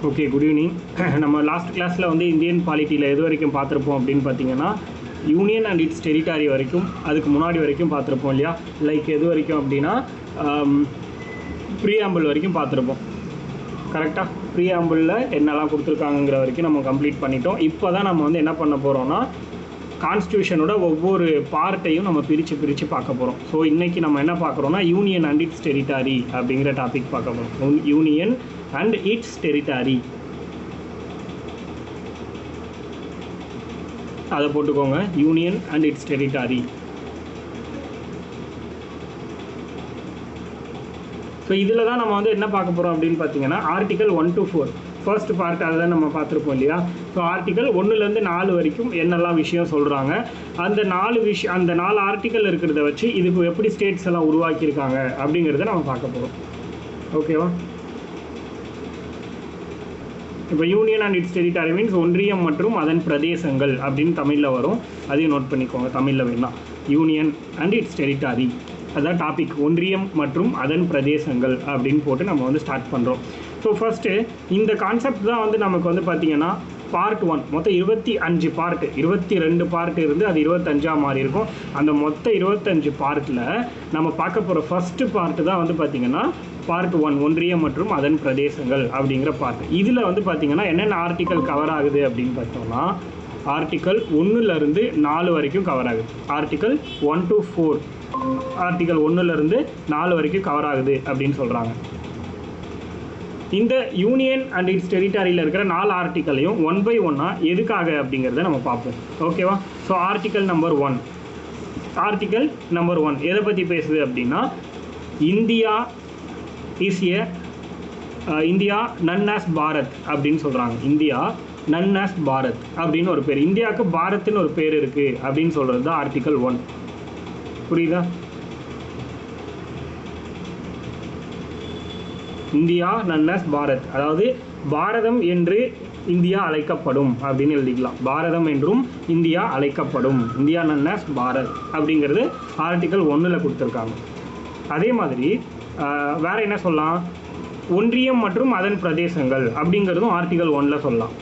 Okay, good evening. நம்ம last கிளாஸில் வந்து இந்தியன் பாலிட்டியில் எது வரைக்கும் பார்த்துருப்போம் அப்படின்னு பார்த்தீங்கன்னா, யூனியன் அண்ட் இட்ஸ் டெரிட்டரி வரைக்கும், அதுக்கு முன்னாடி வரைக்கும் பார்த்துருப்போம் இல்லையா? லைக் எது வரைக்கும் அப்படின்னா ப்ரீஆம்பிள் வரைக்கும் பார்த்துருப்போம். கரெக்டாக ப்ரீஆம்பிளில் என்னெல்லாம் கொடுத்துருக்காங்கிற வரைக்கும் நம்ம கம்ப்ளீட் பண்ணிட்டோம். இப்போ தான் நம்ம வந்து என்ன பண்ண போகிறோம்னா, கான்ஸ்டியூஷனோட ஒவ்வொரு பார்ட்டையும் நம்ம பிரித்து பார்க்க போகிறோம். ஸோ இன்றைக்கி நம்ம என்ன பார்க்குறோன்னா, யூனியன் அண்ட் இட்ஸ் டெரிட்டரி அப்படிங்கிற டாபிக் பார்க்க போகிறோம். யூனியன் அண்ட் இட்ஸ் டெரிட்டரி, அதை போட்டுக்கோங்க. Union and its territory. So இதில் தான் நம்ம வந்து என்ன பார்க்க போகிறோம் அப்படின்னு பார்த்தீங்கன்னா, ஆர்டிகல் 1 to 4 ஃபர்ஸ்ட் பார்ட் அதை தான் நம்ம பார்த்துருப்போம் இல்லையா? ஸோ ஆர்டிகல் 1லேருந்து 4 வரைக்கும் என்னெல்லாம் விஷயம் சொல்கிறாங்க, அந்த 4 ஆர்டிக்கல் இருக்கிறத வச்சு இதுக்கு எப்படி ஸ்டேட்ஸ் எல்லாம் உருவாக்கியிருக்காங்க அப்படிங்கிறத நம்ம பார்க்க போகிறோம். ஓகேவா? இப்போ union and its territory means ஒன்றியம் மற்றும் அதன் பிரதேசங்கள் அப்படின்னு தமிழில் வரும். அதையும் நோட் பண்ணிக்கோங்க, தமிழில் வேணாம். யூனியன் அண்ட் இட்ஸ் டெரிட்டரி, அதான் டாபிக். ஒன்றியம் மற்றும் அதன் பிரதேசங்கள் அப்படின்னு போட்டு நம்ம வந்து ஸ்டார்ட் பண்ணுறோம். ஸோ ஃபஸ்ட்டு இந்த கான்செப்ட் தான் வந்து நமக்கு வந்து பார்த்திங்கன்னா பார்ட் 1 மொத்தம் 25 பார்ட்டு, 22 பார்ட் இருந்து அது 25ஆக மாறி இருக்கும். அந்த மொத்த 25 பார்ட்டில் நம்ம பார்க்க போகிற ஃபஸ்ட்டு பார்ட்டு தான் வந்து பார்த்திங்கன்னா பார்ட் 1, ஒன்றியம் மற்றும் அதன் பிரதேசங்கள் அப்படிங்கிற பார்ட். இதில் வந்து பார்த்திங்கன்னா என்னென்ன ஆர்டிக்கல் கவர் ஆகுது அப்படின்னு பார்த்தோம்னா, ஆர்டிக்கல் 1லேருந்து 4 வரைக்கும் கவர் ஆகுது. ஆர்டிக்கல் 1 to 4, ஆர்டிக்கல் 1லேருந்து 4 வரைக்கும் கவர் ஆகுது அப்படின்னு சொல்கிறாங்க. இந்த யூனியன் அண்ட் இட்ஸ் டெரிட்டரியில் இருக்கிற 4 ஆர்டிக்கலையும் 1 by 1 எதுக்காக அப்படிங்கிறத நம்ம பார்ப்போம். ஓகேவா? So article number 1, article number 1 எதை பற்றி பேசுது அப்படின்னா, India is India known as Bharat அப்படின்னு சொல்கிறாங்க. இந்தியா நன் ஆஸ் பாரத் அப்படின்னு ஒரு பேர், இந்தியாவுக்கு பாரத்னு ஒரு பேர் இருக்குது அப்படின்னு சொல்கிறது தான் ஆர்டிக்கல் 1. புரியுதா? இந்தியா நன் ஆஸ் பாரத், அதாவது பாரதம் என்று இந்தியா அழைக்கப்படும் அப்படின்னு எழுதிக்கலாம். பாரதம் என்றும் இந்தியா அழைக்கப்படும், இந்தியா நன் ஆஸ் பாரத் அப்படிங்கிறது ஆர்டிக்கல் 1ல் கொடுத்துருக்காங்க. அதே மாதிரி வேறு என்ன சொல்லலாம், ஒன்றியம் மற்றும் அதன் பிரதேசங்கள் அப்படிங்கிறதும் ஆர்டிக்கல் 1ல் சொல்லலாம்.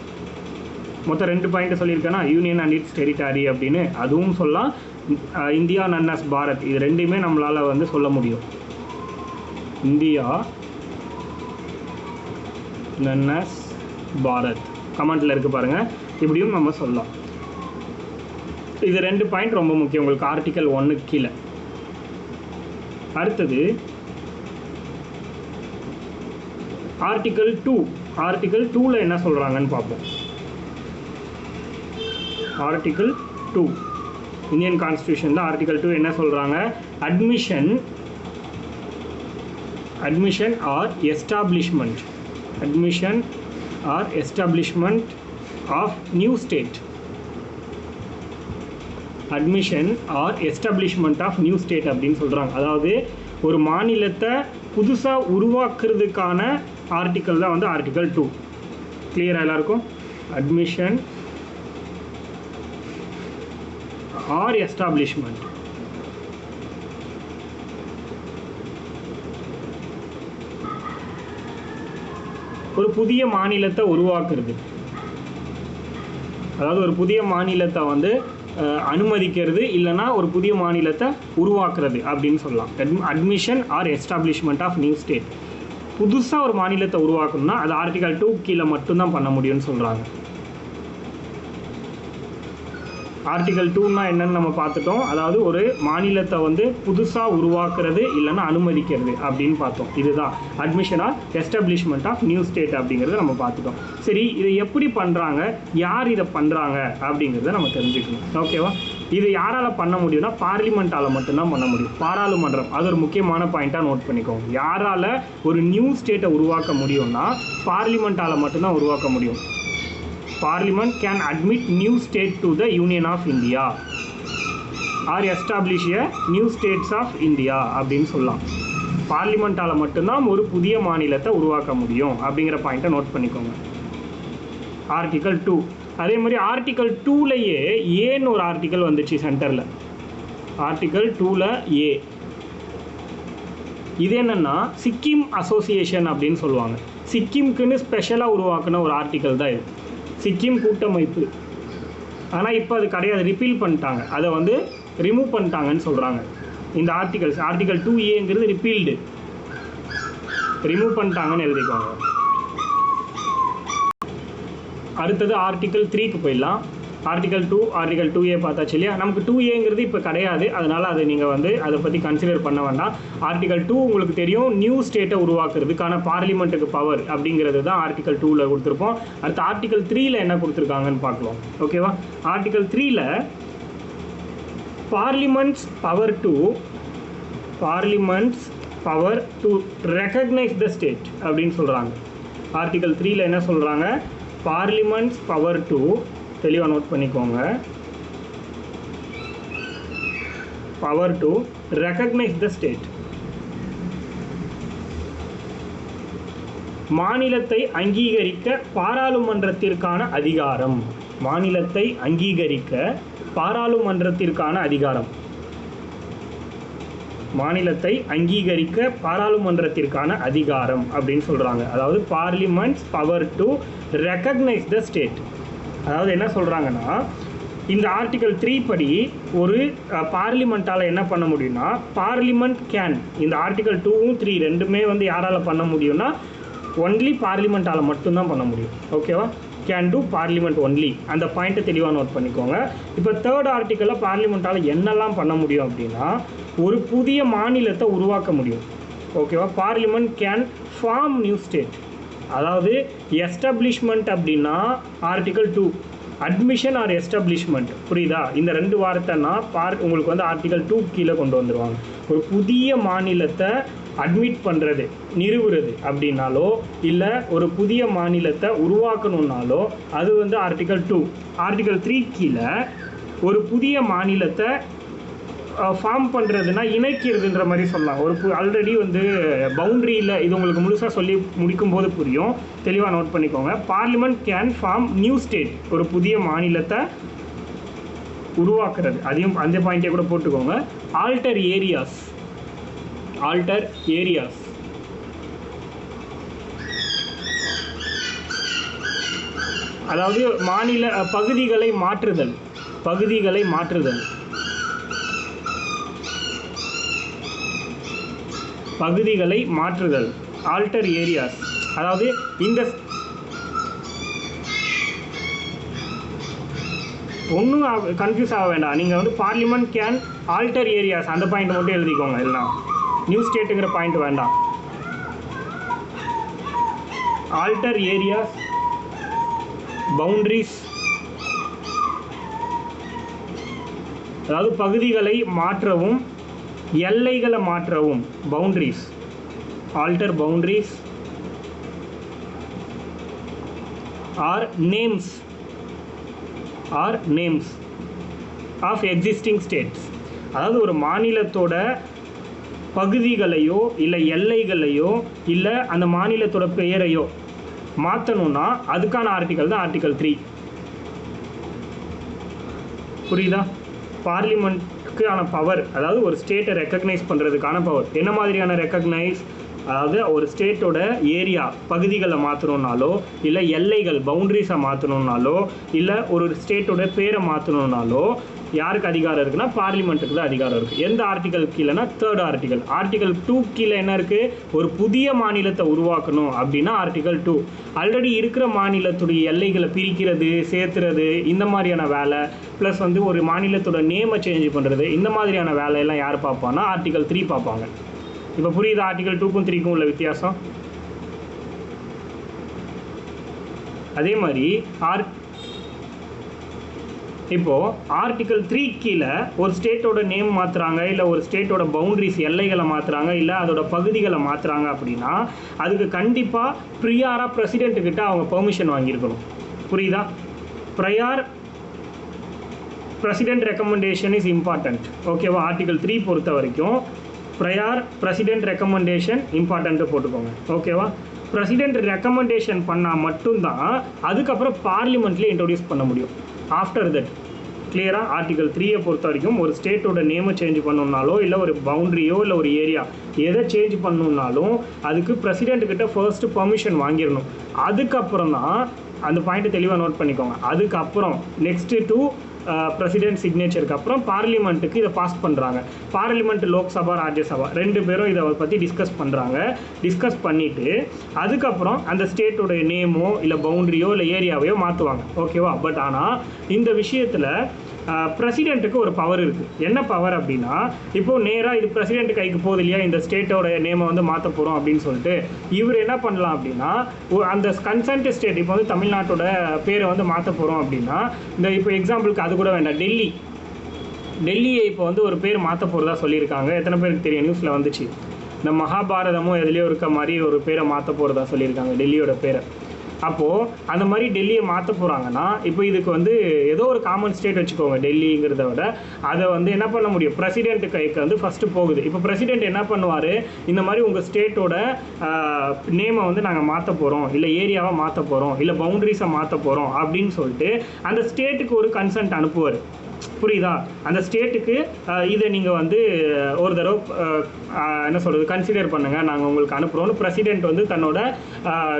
மொத்தம் 2 பாயிண்ட் சொல்லியிருக்கேன்னா, யூனியன் அண்ட் இட்ஸ் டெரிட்டரி அப்படின்னு அதுவும் சொல்லலாம். இந்தியா நன் ஆஸ் பாரத், இது ரெண்டுமே நம்மளால் வந்து சொல்ல முடியும். இந்தியா நன் ஆஸ் பாரத் கமெண்ட்டில் இருக்குது பாருங்கள், இப்படியும் நம்ம சொல்லலாம். இது 2 பாயிண்ட் ரொம்ப முக்கியம் உங்களுக்கு ஆர்டிக்கல் 1க்கு கீழே. அடுத்தது ஆர்டிக்கல் 2. ஆர்டிக்கல் 2ல் என்ன சொல்கிறாங்கன்னு பார்ப்போம். ஆர்டிக்கல் 2 இந்தியன் கான்ஸ்டியூஷனில் ஆர்டிக்கல் 2 என்ன சொல்கிறாங்க, admission or establishment, admission or establishment of new state, admission or establishment of new state அப்படின்னு சொல்கிறாங்க. அதாவது ஒரு மாநிலத்தை புதுசாக உருவாக்குறதுக்கான ஆர்டிக்கல் தான் வந்து ஆர்டிக்கல் 2. கிளியராக எல்லாருக்கும்? அட்மிஷன் ஆர் எஸ்டாப்ளிஷ்மெண்ட், ஒரு புதிய மாநிலத்தை உருவாக்குறது, அதாவது ஒரு புதிய மாநிலத்தை வந்து அனுமதிக்கிறது, இல்லைனா ஒரு புதிய மாநிலத்தை உருவாக்குறது அப்படின்னு சொல்லலாம். Admission or establishment of new state. புதுசாக ஒரு மாநிலத்தை உருவாக்கணும்னா அது ஆர்டிகல் 2 கீழே மட்டும்தான் பண்ண முடியும்னு சொல்கிறாங்க. ஆர்டிகல் 2னா என்னன்னு நம்ம பார்த்துட்டோம். அதாவது ஒரு மாநிலத்தை வந்து புதுசாக உருவாக்குறது இல்லைன்னா அனுமதிக்கிறது அப்படின்னு பார்த்தோம். இதுதான் admission or establishment of new state அப்படிங்கிறத நம்ம பார்த்துட்டோம். சரி, இதை எப்படி பண்ணுறாங்க, யார் இதை பண்ணுறாங்க அப்படிங்கிறத நம்ம தெரிஞ்சுக்கணும். ஓகேவா? இது யாரால் பண்ண முடியும்னா பார்லிமெண்ட்டால் மட்டும்தான் பண்ண முடியும். பாராளுமன்றம், அது ஒரு முக்கியமான பாயிண்ட்டாக நோட் பண்ணிக்கோங்க. யாரால் ஒரு நியூ ஸ்டேட்டை உருவாக்க முடியும்னா பார்லிமெண்ட்டால் மட்டும்தான் உருவாக்க முடியும். Parliament can admit new state to the Union of India or establish a new states of India அப்படின்னு சொல்லலாம். பார்லிமெண்ட்டால் மட்டும்தான் ஒரு புதிய மாநிலத்தை உருவாக்க முடியும் அப்படிங்கிற பாயிண்ட்டை நோட் பண்ணிக்கோங்க. ஆர்டிக்கல் 2. அதே மாதிரி ஆர்டிக்கல் 2லேயே ஏன்னு ஒரு ஆர்டிக்கல் வந்துச்சு சென்டரில். ஆர்டிக்கல் 2ல் ஏ, இது என்னென்னா சிக்கிம் அசோசியேஷன் அப்படின்னு சொல்லுவாங்க. சிக்கிம்க்குன்னு ஸ்பெஷலாக உருவாக்குன ஒரு ஆர்டிக்கல் தான் இது, சிக்கிம் கூட்டமைப்பு. ஆனால் இப்போ அது கிடையாது, ரிப்பீல் பண்ணிட்டாங்க, அதை வந்து ரிமூவ் பண்ணிட்டாங்கன்னு சொல்கிறாங்க. இந்த ஆர்டிகல் 2A ரிப்பீல்டு, ரிமூவ் பண்ணிட்டாங்கன்னு எழுதிக்கோங்க. அடுத்தது ஆர்டிகல் 3க்கு போயிடலாம். ஆர்டிகல் 2A பார்த்தாச்சு இல்லையா. நமக்கு 2A இப்போ கிடையாது, அதனால் அதை நீங்கள் வந்து அதை பற்றி கன்சிடர் பண்ண வேண்டாம். ஆர்டிகல் 2 உங்களுக்கு தெரியும், நியூ ஸ்டேட்டை உருவாக்குறதுக்கான பார்லிமெண்ட்டுக்கு பவர் அப்படிங்கிறது தான் ஆர்டிகல் 2ல் கொடுத்துருப்போம். அடுத்து ஆர்டிகல் 3ல் என்ன கொடுத்துருக்காங்கன்னு பார்க்கலாம். ஓகேவா. ஆர்டிகல் 3ல் parliament's power to recognise the state அப்படின்னு சொல்கிறாங்க. ஆர்டிகல் 3ல் என்ன சொல்கிறாங்க, பார்லிமெண்ட்ஸ் பவர் டு, தெளிவாக நோட் பண்ணிக்கோங்க, power to recognise the state, மாநிலத்தை அங்கீகரிக்க பாராளுமன்றத்திற்கான அதிகாரம், மாநிலத்தை அங்கீகரிக்க பாராளுமன்றத்திற்கான அதிகாரம், மாநிலத்தை அங்கீகரிக்க பாராளுமன்றத்திற்கான அதிகாரம் அப்படின்னு சொல்கிறாங்க. அதாவது parliament's power to recognise the state. அதாவது என்ன சொல்கிறாங்கன்னா, இந்த ஆர்டிகல் 3 படி ஒரு பார்லிமெண்ட்டால் என்ன பண்ண முடியும்னா, பார்லிமெண்ட் கேன், இந்த ஆர்டிகல் 2ம் 3 ரெண்டுமே வந்து யாரால் பண்ண முடியும்னா ஒன்லி பார்லிமெண்ட்டால் மட்டும்தான் பண்ண முடியும். ஓகேவா. கேன் டூ பார்லிமெண்ட் ஒன்லி, அந்த பாயிண்ட்டை தெளிவாக நோட் பண்ணிக்கோங்க. இப்போ 3rd ஆர்டிக்கலில் பார்லிமெண்ட்டால் என்னெல்லாம் பண்ண முடியும் அப்படின்னா, ஒரு புதிய மாநிலத்தை உருவாக்க முடியும். ஓகேவா. Parliament can form new state. அதாவது எஸ்டாப்ளிஷ்மெண்ட் அப்படின்னா ஆர்டிகல் 2, அட்மிஷன் ஆர் எஸ்டாப்ளிஷ்மெண்ட், புரியுதா. இந்த 2 வார்த்தைன்னா உங்களுக்கு வந்து ஆர்டிகல் 2 கீழே கொண்டு வந்துடுவாங்க. ஒரு புதிய மாநிலத்தை அட்மிட் பண்ணுறது, நிறுவுறது அப்படின்னாலோ இல்லை ஒரு புதிய மாநிலத்தை உருவாக்கணுன்னாலோ அது வந்து ஆர்டிகல் 2. ஆர்டிகல் 3 கீழே ஒரு புதிய மாநிலத்தை ஃபார்ம் பண்ணுறதுனா இணைக்கிறதுன்ற மாதிரி சொல்லலாம். ஒரு ஆல்ரெடி வந்து பவுண்ட்ரியில், இது உங்களுக்கு முழுசாக சொல்லி முடிக்கும்போது புரியும், தெளிவாக நோட் பண்ணிக்கோங்க. Parliament can form new state, ஒரு புதிய மாநிலத்தை உருவாக்குறது, அதையும் அந்த பாயிண்ட்டே கூட போட்டுக்கோங்க. ஆல்டர் ஏரியாஸ், அதாவது மாநில பகுதிகளை மாற்றுதல், ஆல்டர் ஏரியாஸ். அதாவது இந்த ஒன்றும் கன்ஃபியூஸ் ஆக வேண்டாம், நீங்கள் வந்து பார்லிமெண்ட் கேன் ஆல்டர் ஏரியாஸ் அந்த பாயிண்ட் மட்டும் எழுதிக்கோங்க, எல்லாம் நியூ ஸ்டேட்டுங்கிற பாயிண்ட் வேண்டாம். ஆல்டர் ஏரியாஸ், பவுண்டரிஸ், அதாவது பகுதிகளை மாற்றவும் எல்லைகளை மாற்றவும், boundaries, alter boundaries or names of existing states. அதாவது ஒரு மாநிலத்தோட பகுதிகளையோ இல்லை எல்லைகளையோ இல்லை அந்த மாநிலத்தோட பெயரையோ மாற்றணும்னா அதுக்கான ஆர்டிக்கல் தான் ஆர்டிக்கல் 3. புரியுதா. பார்லிமெண்ட்டுக்கான பவர், அதாவது ஒரு ஸ்டேட்டை ரெக்கக்னைஸ் பண்ணுறதுக்கான பவர். என்ன மாதிரியான ரெக்கக்னைஸ், அதாவது ஒரு ஸ்டேட்டோட ஏரியா பகுதிகளை மாற்றணுன்னாலோ இல்லை எல்லைகள் பவுண்ட்ரிஸை மாற்றணுன்னாலோ இல்லை ஒரு ஸ்டேட்டோட பேரை மாற்றணுன்னாலோ யாருக்கு அதிகாரம் இருக்குன்னா பார்லிமெண்ட்டுக்கு தான் அதிகாரம் இருக்குது. எந்த ஆர்டிக்கல் கீழேனா 3rd ஆர்டிக்கல். ஆர்டிக்கல் 2 கீழே என்ன இருக்குது, ஒரு புதிய மாநிலத்தை உருவாக்கணும் அப்படின்னா ஆர்டிக்கல் 2. ஆல்ரெடி இருக்கிற மாநிலத்துடைய எல்லைகளை பிரிக்கிறது, சேர்த்துறது, இந்த மாதிரியான வேலை, ப்ளஸ் வந்து ஒரு மாநிலத்தோட நேமை சேஞ்ச் பண்ணுறது, இந்த மாதிரியான வேலையெல்லாம் யார் பார்ப்பான்னா ஆர்டிக்கல் 3 பார்ப்பாங்க. இப்போ புரியுது ஆர்டிகல் 2க்கும் 3க்கும் உள்ள வித்தியாசம். அதே மாதிரி இப்போது ஆர்டிகல் 3 கீழே ஒரு ஸ்டேட்டோட நேம் மாற்றுறாங்க, இல்லை ஒரு ஸ்டேட்டோட பவுண்ட்ரிஸ் எல்லைகளை மாற்றுறாங்க, இல்லை அதோட பகுதிகளை மாற்றுறாங்க அப்படின்னா அதுக்கு கண்டிப்பாக ப்ரியாராக பிரசிடெண்ட்டுக்கிட்ட அவங்க பெர்மிஷன் வாங்கியிருக்கணும். புரியுதா. President recommendation is important. ஓகேவா. ஆர்டிகல் 3 பொறுத்த வரைக்கும் பிரசிடெண்ட் ரெக்கமெண்டேஷன் இம்பார்ட்டண்ட்டு போட்டுக்கோங்க. ஓகேவா. பிரசிடெண்ட் ரெக்கமெண்டேஷன் பண்ணால் மட்டும்தான் அதுக்கப்புறம் பார்லிமெண்ட்லேயே இன்ட்ரோடியூஸ் பண்ண முடியும். ஆஃப்டர் தட் கிளியராக ஆர்டிகல் 3 பொறுத்த வரைக்கும் ஒரு ஸ்டேட்டோட நேமை சேஞ்ச் பண்ணணும்னாலோ இல்லை ஒரு பவுண்ட்ரியோ இல்லை ஒரு ஏரியா எதை சேஞ்ச் பண்ணணும்னாலும் அதுக்கு பிரசிடென்ட்கிட்ட ஃபர்ஸ்ட் பர்மிஷன் வாங்கிடணும். அதுக்கப்புறம் தான் அந்த பாயிண்ட்டை தெளிவாக நோட் பண்ணிக்கோங்க. அதுக்கப்புறம் நெக்ஸ்ட்டு டு பிரசிடென்ட் சிக்னேச்சருக்கு அப்புறம் பார்லிமெண்ட்டுக்கு இதை பாஸ் பண்ணுறாங்க. பார்லிமெண்ட் லோக்சபா ராஜ்யசபா 2 பேரும் இதை பற்றி டிஸ்கஸ் பண்ணுறாங்க. டிஸ்கஸ் பண்ணிவிட்டு அதுக்கப்புறம் அந்த ஸ்டேட்டோடைய நேமோ இல்லை பவுண்ட்ரியோ இல்லை ஏரியாவையோ மாற்றுவாங்க. ஓகேவா? பட் ஆனால் இந்த விஷயத்தில் பிரசிடென்ட்டுக்கு ஒரு பவர் இருக்குது. என்ன பவர் அப்படின்னா, இப்போது நேராக இது பிரசிடென்ட் கைக்கு போகுது இல்லையா, இந்த ஸ்டேட்டோட நேமை வந்து மாற்ற போகிறோம் அப்படின்னு சொல்லிட்டு இவர் என்ன பண்ணலாம் அப்படின்னா, அந்த கன்சர்ன்ட் ஸ்டேட் இப்போ வந்து தமிழ்நாட்டோட பேரை வந்து மாற்ற போகிறோம் அப்படின்னா, இந்த இப்போ எக்ஸாம்பிளுக்கு அது கூட வேண்டாம், டெல்லியை இப்போ வந்து ஒரு பேர் மாற்ற போகிறதா சொல்லியிருக்காங்க. எத்தனை பேருக்கு தெரியும்? நியூஸில் வந்துச்சு. இந்த மகாபாரதமும் எதுலேயோ இருக்க மாதிரி ஒரு பேரை மாற்ற போகிறதா சொல்லியிருக்காங்க, டெல்லியோட பேரை. அப்போது அந்த மாதிரி டெல்லியை மாற்ற போகிறாங்கன்னா, இப்போ இதுக்கு வந்து ஏதோ ஒரு காமன் ஸ்டேட் வச்சுக்கோங்க டெல்லிங்கிறத விட, அதை வந்து என்ன பண்ண முடியும், பிரசிடென்ட் கைக்கு வந்து ஃபஸ்ட்டு போகுது. இப்போ பிரசிடென்ட் என்ன பண்ணுவார், இந்த மாதிரி உங்கள் ஸ்டேட்டோட நேமை வந்து நாங்கள் மாற்ற போகிறோம், இல்லை ஏரியாவை மாற்ற போகிறோம், இல்லை பவுண்ட்ரிஸை மாற்ற போகிறோம் அப்படின்னு சொல்லிட்டு அந்த ஸ்டேட்டுக்கு ஒரு கன்சென்ட் அனுப்புவார். புரியுதா? அந்த ஸ்டேட்டுக்கு இதை நீங்கள் வந்து ஒரு தடவை என்ன சொல்கிறது கன்சிடர் பண்ணுங்கள், நாங்கள் உங்களுக்கு அனுப்புகிறோன்னு பிரசிடென்ட் வந்து தன்னோட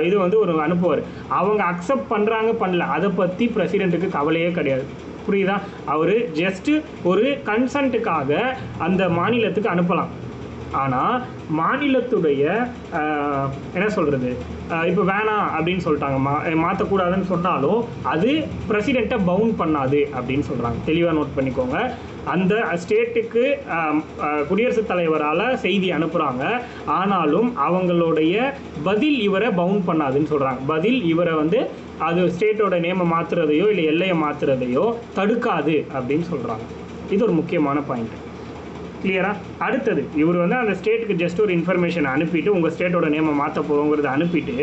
இது வந்து ஒரு அனுப்புவார். அவங்க அக்செப்ட் பண்ணுறாங்க பண்ணல அதை பற்றி பிரசிடென்ட்டுக்கு கவலையே கிடையாது. புரியுதா? அவர் ஜஸ்ட்டு ஒரு கன்சென்ட்டுக்காக அந்த மாநிலத்துக்கு அனுப்பலாம். ஆனால் மாநிலத்துடைய என்ன சொல்கிறது, இப்போ வேணாம் அப்படின்னு சொல்லிட்டாங்க, மாற்றக்கூடாதுன்னு சொன்னாலும் அது பிரசிடெண்ட்டை பவுண்ட் பண்ணாது அப்படின்னு சொல்கிறாங்க. தெளிவாக நோட் பண்ணிக்கோங்க. அந்த ஸ்டேட்டுக்கு குடியரசுத் தலைவரால் செய்தி அனுப்புகிறாங்க, ஆனாலும் அவங்களுடைய பதில் இவரை பவுண்ட் பண்ணாதுன்னு சொல்கிறாங்க. பதில் இவரை வந்து அது ஸ்டேட்டோட நேமை மாற்றுறதையோ இல்லை எல்லையை மாற்றுறதையோ தடுக்காது அப்படின்னு சொல்கிறாங்க. இது ஒரு முக்கியமான பாயிண்ட். கிளியரா? அடுத்தது இவர் வந்து அந்த ஸ்டேட்டுக்கு ஜஸ்ட் ஒரு இன்ஃபர்மேஷன் அனுப்பிட்டு உங்கள் ஸ்டேட்டோட நேமை மாற்ற போகிறோங்கிறத அனுப்பிட்டு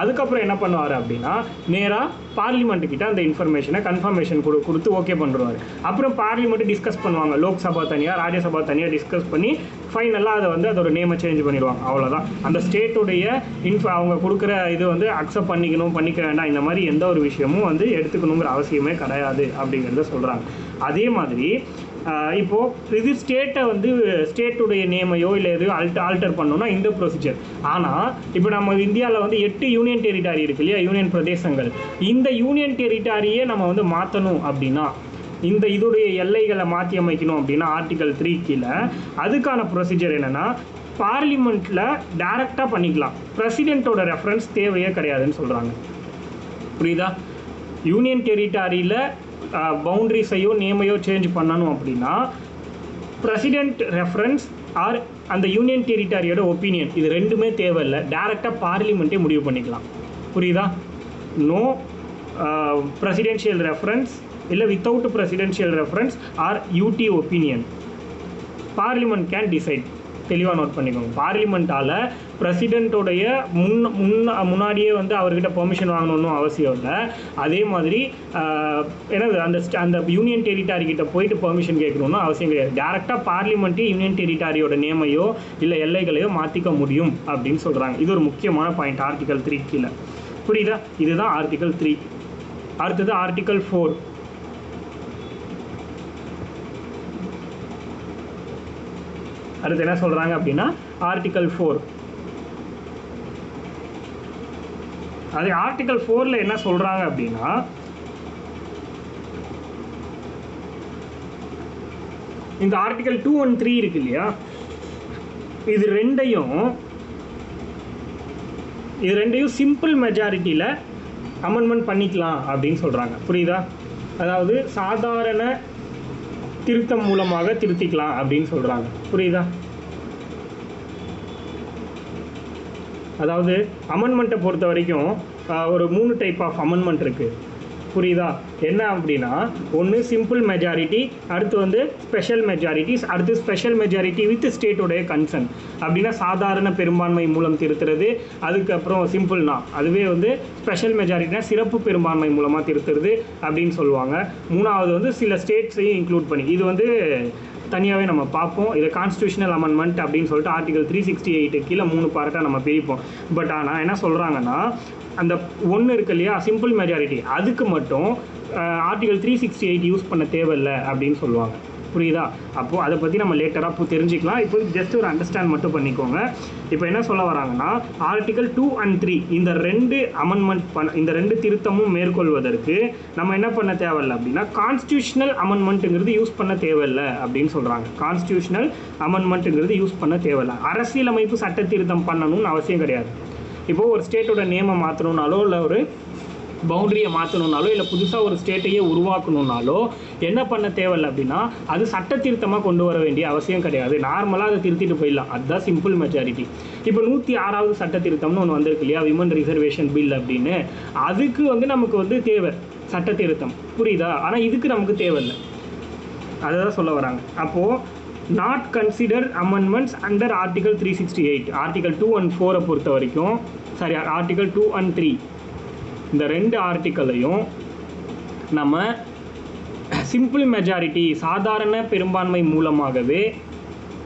அதுக்கப்புறம் என்ன பண்ணுவார் அப்படின்னா, நேராக பார்லிமெண்ட்டுக்கிட்ட அந்த இன்ஃபர்மேஷனை கன்ஃபர்மேஷன் கொடுத்து ஓகே பண்ணுவார். அப்புறம் பார்லிமெண்ட்டு டிஸ்கஸ் பண்ணுவாங்க, லோக்சபா தனியாக ராஜ்யசபா தனியாக டிஸ்கஸ் பண்ணி ஃபைனலாக அதை வந்து அதோட நேமை சேஞ்ச் பண்ணிடுவாங்க. அவ்வளோதான். அந்த ஸ்டேட்டுடைய அவங்க கொடுக்குற இது வந்து அக்செப்ட் பண்ணிக்க வேண்டாம், இந்த மாதிரி எந்த ஒரு விஷயமும் வந்து எடுத்துக்கணுங்கிற அவசியமே கிடையாது அப்படிங்கிறத சொல்கிறாங்க. அதே மாதிரி இப்போது இது ஸ்டேட்டை வந்து ஸ்டேட்டுடைய நேமையோ இல்லை எதையோ ஆல்டர் பண்ணோன்னா இந்த ப்ரொசீஜர். ஆனால் இப்போ நம்ம இந்தியாவில் வந்து 8 யூனியன் டெரிட்டாரி இருக்கு இல்லையா, யூனியன் பிரதேசங்கள். இந்த யூனியன் டெரிட்டாரியே நம்ம வந்து மாற்றணும் அப்படின்னா, இந்த இதோடைய எல்லைகளை மாற்றி அமைக்கணும் அப்படின்னா ஆர்டிகல் 3 கீழே அதுக்கான ப்ரொசீஜர் என்னென்னா, பார்லிமெண்ட்டில் டைரெக்டாக பண்ணிக்கலாம், பிரசிடெண்ட்டோட ரெஃபரன்ஸ் தேவையே கிடையாதுன்னு சொல்கிறாங்க. புரியுதா? யூனியன் டெரிட்டாரியில் பவுண்ட்ரிஸையோ நேமையோ சேஞ்ச் பண்ணணும் அப்படின்னா பிரசிடெண்ட் ரெஃபரன்ஸ் ஆர் அந்த யூனியன் டெரிட்டாரியோட ஒப்பீனியன் இது ரெண்டுமே தேவையில்லை, டைரெக்டாக பார்லிமெண்ட்டே முடிவு பண்ணிக்கலாம். புரியுதா? நோ பிரசிடென்ஷியல் ரெஃபரன்ஸ் இல்லை without presidential reference or UT opinion parliament can decide. தெளிவாக நோட் பண்ணிக்கோங்க. பார்லிமெண்ட்டால் பிரசிடெண்ட்டோடைய முன்னாடியே வந்து அவர்கிட்ட பெர்மிஷன் வாங்கணும்னு அவசியம் இல்லை. அதே மாதிரி என்னது அந்த யூனியன் டெரிட்டாரிக்கிட்ட போயிட்டு பெர்மிஷன் கேட்கணும்னு அவசியம் கிடையாது. டேரெக்டாக பார்லிமெண்ட்டே யூனியன் டெரிட்டாரியோட நேமையோ இல்லை எல்லைகளையோ மாற்றிக்க முடியும் அப்படின்னு சொல்கிறாங்க. இது ஒரு முக்கியமான பாயிண்ட் ஆர்டிகல் 3 கீழே. புரியுதா? இதுதான் ஆர்டிகல் 3. அடுத்தது ஆர்டிகல் 4. அடுத்து என்ன சொல்கிறாங்க அப்படின்னா ஆர்டிகல் 4. அது ஆர்டிகல் 4ல் என்ன சொல்கிறாங்க அப்படின்னா, இந்த ஆர்டிகல் 2 and 3 இருக்கு இல்லையா, இது ரெண்டையும் சிம்பிள் மெஜாரிட்டியில் அமெண்ட்மெண்ட் பண்ணிக்கலாம் அப்படின்னு சொல்கிறாங்க. புரியுதா? அதாவது சாதாரண திருத்தம் மூலமாக திருத்திக்கலாம் அப்படின்னு சொல்கிறாங்க. புரியுதா? அதாவது அமெண்ட்மெண்ட்டை பொறுத்த வரைக்கும் ஒரு 3 டைப் ஆஃப் அமெண்ட்மெண்ட் இருக்குது. புரியுதா? என்ன அப்படின்னா, ஒன்று சிம்பிள் மெஜாரிட்டி, அடுத்து வந்து ஸ்பெஷல் மெஜாரிட்டிஸ், அடுத்து ஸ்பெஷல் மெஜாரிட்டி வித் ஸ்டேட்டோடைய கன்சர்ன். அப்படின்னா சாதாரண பெரும்பான்மை மூலம் திருத்துறது, அதுக்கப்புறம் சிம்பிள்னா அதுவே வந்து ஸ்பெஷல் மெஜாரிட்டினா சிறப்பு பெரும்பான்மை மூலமாக திருத்துறது அப்படின்னு சொல்லுவாங்க. மூணாவது வந்து சில ஸ்டேட்ஸையும் இன்க்ளூட் பண்ணி, இது வந்து தனியாகவே நம்ம பார்ப்போம். இதை கான்ஸ்டியூஷனல் அமெண்ட்மெண்ட் அப்படின்னு சொல்லிட்டு ஆர்டிகல் 368 கீழே 3 பார்ட்டாக நம்ம பிரிப்போம். பட் ஆனால் என்ன சொல்கிறாங்கன்னா, அந்த ஒன்று இருக்கு இல்லையா சிம்பிள் மெஜாரிட்டி, அதுக்கு மட்டும் ஆர்டிகல் 368 யூஸ் பண்ண தேவையில்லை அப்படின்னு சொல்லுவாங்க. புரியுதா? அப்போது அதை பற்றி நம்ம லேட்டராக தெரிஞ்சுக்கலாம். இப்போ ஜஸ்ட் ஒரு அண்டர்ஸ்டாண்ட் மட்டும் பண்ணிக்கோங்க. இப்போ என்ன சொல்ல வராங்கன்னா, ஆர்டிகல் 2 and 3 இந்த 2 அமெண்ட்மெண்ட் இந்த 2 திருத்தமும் மேற்கொள்வதற்கு நம்ம என்ன பண்ண தேவையில்லை அப்படின்னா கான்ஸ்டியூஷனல் அமெண்ட்மெண்ட்டுங்கிறது யூஸ் பண்ண தேவையில்லை அப்படின்னு சொல்கிறாங்க. கான்ஸ்டியூஷனல் அமெண்ட்மெண்ட்டுங்கிறது யூஸ் பண்ண தேவையில்லை. அரசியலமைப்பு சட்ட திருத்தம் பண்ணணும்னு அவசியம் கிடையாது. இப்போது ஒரு ஸ்டேட்டோட நேமை மாற்றணுன்னாலோ இல்லை ஒரு பவுண்டரியை மாற்றணுன்னாலோ இல்லை புதுசாக ஒரு ஸ்டேட்டையே உருவாக்கணுன்னாலோ என்ன பண்ண தேவையில்லை அப்படின்னா அது சட்ட திருத்தமாக கொண்டு வர வேண்டிய அவசியம் கிடையாது. நார்மலாக அதை திருத்திட்டு போயிடலாம். அதுதான் சிம்பிள் மெஜாரிட்டி. இப்போ 106வது சட்ட திருத்தம்னு ஒன்று வந்திருக்கு இல்லையா, விமன் ரிசர்வேஷன் பில் அப்படின்னு, அதுக்கு நமக்கு தேவை சட்ட திருத்தம். புரியுதா? ஆனால் இதுக்கு நமக்கு தேவையில்லை. அதை தான் சொல்ல வராங்க. அப்போது not consider amendments under article 368 article 2 and 4 பொறுத்த வரைக்கும், சாரி ஆர்டிகல் 2 and 3 இந்த 2 ஆர்டிக்கலையும் நம்ம சிம்பிள் மெஜாரிட்டி சாதாரண பெரும்பான்மை மூலமாகவே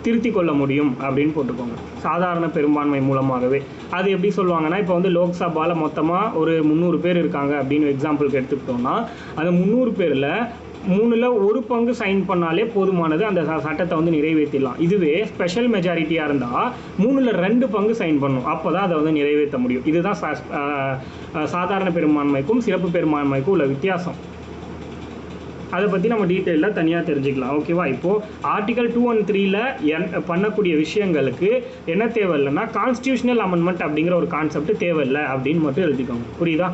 திருத்தி கொள்ள முடியும் அப்படின்னு போட்டுக்கோங்க. சாதாரண பெரும்பான்மை மூலமாகவே. அது எப்படி சொல்லுவாங்கன்னா, இப்போ லோக்சபாவில் மொத்தமாக ஒரு 300 பேர் இருக்காங்க அப்படின்னு எக்ஸாம்பிளுக்கு எடுத்துக்கிட்டோம்னா, அந்த 300 பேரில் 3ல் 1 பங்கு சைன் பண்ணாலே போதுமானது, அந்த சட்டத்தை நிறைவேற்றிடலாம். இதுவே ஸ்பெஷல் மெஜாரிட்டியாக இருந்தால் 3ல் 2 பங்கு சைன் பண்ணணும். அப்போ தான் அதை நிறைவேற்ற முடியும். இதுதான் சாதாரண பெரும்பான்மைக்கும் சிறப்பு பெரும்பான்மைக்கும் உள்ள வித்தியாசம். அதை பற்றி நம்ம டீட்டெயிலாக தனியாக தெரிஞ்சுக்கலாம். ஓகேவா? இப்போது ஆர்டிகல் 2 and 3ல் பண்ணக்கூடிய விஷயங்களுக்கு என்ன தேவையில்லைன்னா கான்ஸ்டியூஷனல் அமெண்ட்மெண்ட் அப்படிங்கிற ஒரு கான்செப்ட் தேவையில்லை அப்படின்னு மட்டும் எழுதிக்கோங்க. புரியுதா?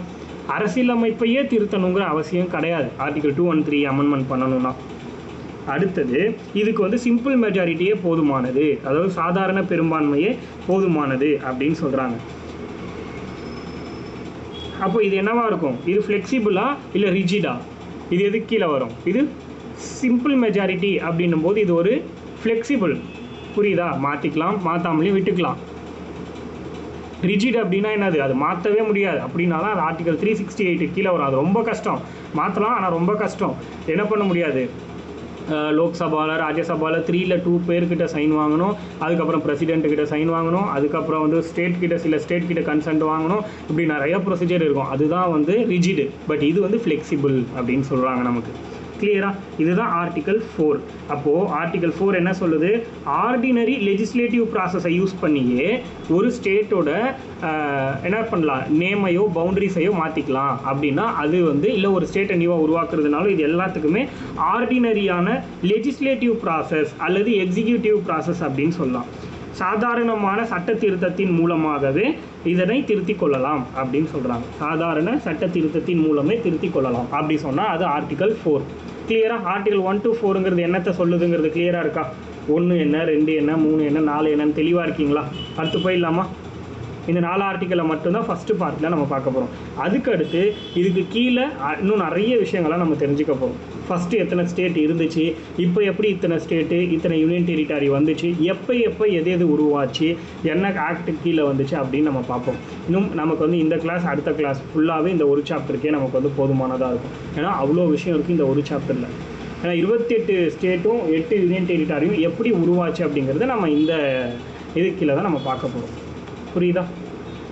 அரசியலமைப்பையே திருத்தணுங்கிற அவசியம் கிடையாது ஆர்டிகல் 2 and 3 அமெண்ட்மெண்ட் பண்ணணும்னா. அடுத்தது இதுக்கு சிம்பிள் மெஜாரிட்டியே போதுமானது, அதாவது சாதாரண பெரும்பான்மையே போதுமானது அப்படின்னு சொல்கிறாங்க. அப்போ இது என்னவா இருக்கும்? இது ஃப்ளெக்சிபிளா இல்லை ரிஜிடா? இது எதுக்கு கீழே வரும்? இது சிம்பிள் மெஜாரிட்டி அப்படின்னும் போது இது ஒரு ஃப்ளெக்சிபிள். புரியுதா? மாற்றிக்கலாம், மாற்றாமலையும் விட்டுக்கலாம். ரிஜிட் அப்படின்னா என்னது? அது மாற்றவே முடியாது. அப்படின்னாலும் அது ஆர்டிகல் 368 கீழே வரும். அது ரொம்ப கஷ்டம். மாற்றலாம், ஆனால் ரொம்ப கஷ்டம். என்ன பண்ண முடியாது? லோக்சபாவில் ராஜ்யசபாவில் 3ல் 2 பேர்கிட்ட சைன் வாங்கணும், அதுக்கப்புறம் பிரசிடென்ட்டுக்கிட்ட சைன் வாங்கணும், அதுக்கப்புறம் ஸ்டேட் கிட்ட சில ஸ்டேட் கிட்ட கன்சென்ட் வாங்கணும். இப்படி நிறைய ப்ரொசீஜர் இருக்கும். அதுதான் ரிஜிடு. பட் இது ஃப்ளெக்சிபிள் அப்படின்னு சொல்கிறாங்க நமக்கு. கிளியரா? இதுதான் ஆர்டிகல் 4. அப்போது ஆர்டிகல் 4 என்ன சொல்லுது? ஆர்டினரி லெஜிஸ்லேட்டிவ் ப்ராசஸை யூஸ் பண்ணியே ஒரு ஸ்டேட்டோட என்ன பண்ணலாம், நேமையோ பவுண்டரிஸையோ மாற்றிக்கலாம். அப்படின்னா அது இல்லை ஒரு ஸ்டேட்டை நியூவாக உருவாக்குறதுனால இது எல்லாத்துக்குமே ஆர்டினரியான லெஜிஸ்லேட்டிவ் ப்ராசஸ் அல்லது எக்ஸிக்யூட்டிவ் ப்ராசஸ் அப்படின்னு சொல்லலாம். சாதாரணமான சட்ட திருத்தத்தின் மூலமாகவே இதனை திருத்திக் கொள்ளலாம் அப்படின்னு சொல்கிறாங்க. சாதாரண சட்ட திருத்தத்தின் மூலமே திருத்திக் கொள்ளலாம் அப்படி சொன்னால் அது ஆர்டிகல் 4. கிளியராக? ஆர்டிகல் 1 to 4ங்கிறது என்னத்தை சொல்லுதுங்கிறது கிளியராக இருக்கா? 1 என்ன, 2 என்ன, 3 என்ன, 4 என்னன்னு தெளிவாக இருக்கீங்களா? அடுத்து போயிடலாமா? இந்த 4 ஆர்டிக்கலை மட்டும்தான் ஃபஸ்ட்டு பார்ட்டில் நம்ம பார்க்க போகிறோம். அதுக்கு அடுத்து இதுக்கு கீழே இன்னும் நிறைய விஷயங்கள்லாம் நம்ம தெரிஞ்சுக்க போகிறோம். ஃபஸ்ட்டு எத்தனை ஸ்டேட் இருந்துச்சு, இப்போ எப்படி இத்தனை ஸ்டேட்டு இத்தனை யூனியன் டெரிட்டரி வந்துச்சு, எப்போ எது உருவாச்சு, என்ன ஆக்ட் கீழே வந்துச்சு அப்படின்னு நம்ம பார்ப்போம். இன்னும் நமக்கு இந்த கிளாஸ் அடுத்த கிளாஸ் ஃபுல்லாகவே இந்த ஒரு சாப்டருக்கே நமக்கு போதுமானதாக இருக்கும். ஏன்னா அவ்வளோ விஷயம் இருக்குது இந்த ஒரு சாப்டரில். ஏன்னா 28 ஸ்டேட்டும் 8 யூனியன் டெரிட்டரியும் எப்படி உருவாச்சு அப்படிங்கிறத நம்ம இந்த இது கீழே தான் நம்ம பார்க்க போகிறோம். புரியுதா?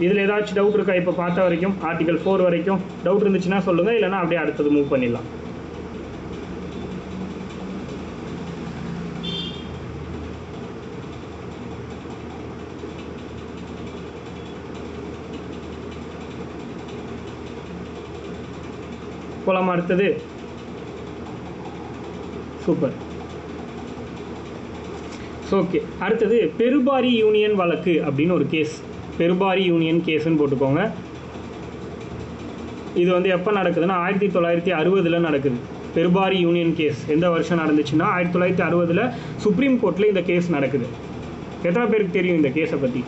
இதில் ஏதாச்சும் டவுட் இருக்கா? இப்போ பார்த்த வரைக்கும் ஆர்டிகல் 4 வரைக்கும் டவுட் இருந்துச்சுன்னா சொல்லுங்கள், இல்லைனா அப்படியே அடுத்தது மூவ் பண்ணிடலாம். போலாமா? அடுத்தது சூப்பர். ஓகே, அடுத்தது பெருபாரி யூனியன் வழக்கு அப்படின்னு ஒரு கேஸ். பெருபாரி யூனியன் கேஸ்ன்னு போட்டுக்கோங்க. இது எப்போ நடக்குதுன்னா 1960 நடக்குது. பெருபாரி யூனியன் கேஸ் எந்த வருஷம் நடந்துச்சுன்னா 1960 சுப்ரீம் கோர்ட்டில் இந்த கேஸ் நடக்குது. எத்தனை பேருக்கு தெரியும் இந்த கேஸை பற்றி?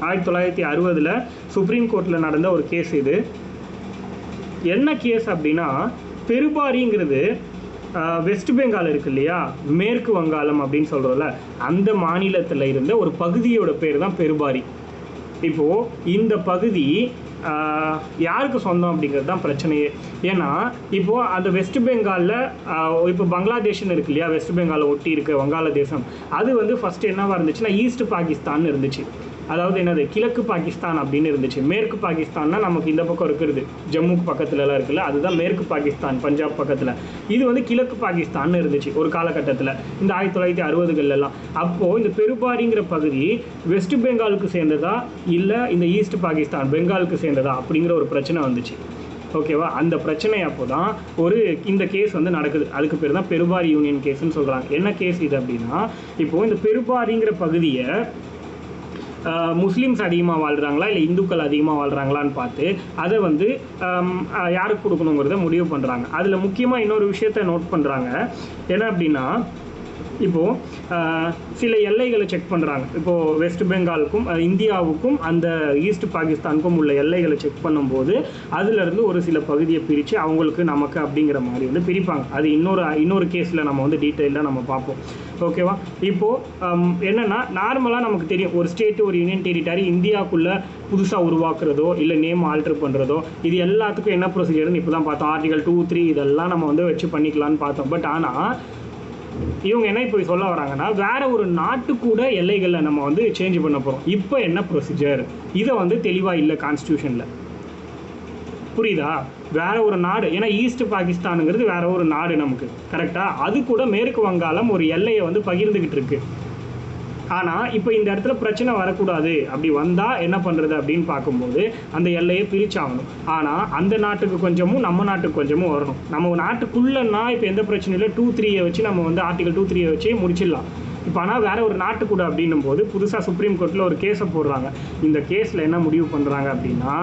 1960 சுப்ரீம் கோர்ட்டில் நடந்த ஒரு கேஸ் இது. என்ன கேஸ் அப்படின்னா, பெருபாரிங்கிறது வெஸ்ட் பெங்கால் இருக்கு இல்லையா, மேற்கு வங்காளம் அப்படின்னு சொல்கிறோம்ல, அந்த மாநிலத்தில் இருந்த ஒரு பகுதியோட பேர் தான் பெருபாரி. இப்போது இந்த பகுதி யாருக்கு சொந்தம் அப்படிங்கிறது தான் பிரச்சனையே. ஏன்னா இப்போது அந்த வெஸ்ட் பெங்காலில் இப்போ பங்களாதேஷ்னு இருக்கு இல்லையா, வெஸ்ட் பெங்காலை ஒட்டி இருக்க வங்காளதேசம், அது ஃபஸ்ட்டு என்னவாக இருந்துச்சுன்னா ஈஸ்ட் பாகிஸ்தான் இருந்துச்சு. அதாவது என்னது கிழக்கு பாகிஸ்தான் அப்படின்னு இருந்துச்சு. மேற்கு பாகிஸ்தான்னா நமக்கு இந்த பக்கம் இருக்கிறது ஜம்மு பக்கத்துலலாம் இருக்குல்ல, அதுதான் மேற்கு பாகிஸ்தான் பஞ்சாப் பக்கத்தில். இது வந்து கிழக்கு பாகிஸ்தான் இருந்துச்சு ஒரு காலகட்டத்தில், இந்த 1960களெல்லாம். அப்போது இந்த பெருபாரிங்கிற பகுதி வெஸ்ட் பெங்காலுக்கு சேர்ந்ததா இல்லை இந்த ஈஸ்ட் பாகிஸ்தான் பெங்காலுக்கு சேர்ந்ததா அப்படிங்கிற ஒரு பிரச்சனை வந்துச்சு. ஓகேவா? அந்த பிரச்சனை அப்போ தான் இந்த கேஸ் வந்து நடக்குது. அதுக்கு பேர் தான் பெருபாரி யூனியன் கேஸ்ன்னு சொல்கிறாங்க. என்ன கேஸ் இது அப்படின்னா, இப்போது இந்த பெருபாரிங்கிற பகுதியை முஸ்லீம்ஸ் அதிகமாக வாழ்கிறாங்களா இல்லை இந்துக்கள் அதிகமாக வாழ்கிறாங்களான்னு பார்த்து அதை வந்து யாருக்கு கொடுக்கணுங்கிறத முடிவு பண்ணுறாங்க. அதில் முக்கியமாக இன்னொரு விஷயத்த நோட் பண்ணுறாங்க. என்ன அப்படின்னா, இப்போது சில எல்லைகளை செக் பண்ணுறாங்க. இப்போது வெஸ்ட் பெங்காலுக்கும் இந்தியாவுக்கும் அந்த ஈஸ்ட் பாகிஸ்தானுக்கும் உள்ள எல்லைகளை செக் பண்ணும்போது அதிலிருந்து ஒரு சில பகுதியை பிரித்து அவங்களுக்கு நமக்கு அப்படிங்கிற மாதிரி வந்து பிரிப்பாங்க. அது இன்னொரு கேஸில் நம்ம வந்து டீட்டெயிலாக நம்ம பார்ப்போம். ஓகேவா? இப்போது என்னென்னா, நார்மலாக நமக்கு தெரியும் ஒரு ஸ்டேட்டு ஒரு யூனியன் டெரிட்டரி இந்தியாவுக்குள்ளே புதுசாக உருவாக்குறதோ இல்லை நேம் ஆல்டர் பண்ணுறதோ இது எல்லாத்துக்கும் என்ன ப்ரொசீஜர்னு இப்போ தான் பார்த்தோம். ஆர்டிகல் 2, 3 இதெல்லாம் நம்ம வந்து வச்சு பண்ணிக்கலான்னு பார்த்தோம். பட் ஆனால் இவங்க என்ன இப்போ சொல்ல வராங்கன்னா, வேற ஒரு நாட்டு கூட எல்லைகளில் நம்ம வந்து சேஞ்ச் பண்ண போகிறோம். இப்போ என்ன ப்ரொசீஜர், இதை வந்து தெளிவாக இல்லை கான்ஸ்டியூஷனில். புரியுதா? வேற ஒரு நாடு, ஏன்னா ஈஸ்ட் பாகிஸ்தானுங்கிறது வேற ஒரு நாடு நமக்கு, கரெக்டாக? அது கூட மேற்கு வங்காளம் ஒரு எல்லையை வந்து பகிர்ந்துக்கிட்டு இருக்கு. ஆனால் இப்போ இந்த இடத்துல பிரச்சனை வரக்கூடாது. அப்படி வந்தால் என்ன பண்ணுறது அப்படின்னு பார்க்கும்போது அந்த எல்லையை பிரிச்சாகணும். ஆனால் அந்த நாட்டுக்கு கொஞ்சமும் நம்ம நாட்டுக்கு கொஞ்சமும் வரணும். நம்ம நாட்டுக்குள்ளேன்னா இப்போ எந்த பிரச்சனையும் இல்லை. 2, 3 வச்சு நம்ம வந்து ஆர்டிகல் 2, 3 வச்சு முடிச்சிடலாம். இப்போ ஆனால் வேற ஒரு நாட்டு கூட அப்படின்னும் போது புதுசாக சுப்ரீம் கோர்ட்டில் ஒரு கேஸை போடுறாங்க. இந்த கேஸில் என்ன முடிவு பண்ணுறாங்க அப்படின்னா,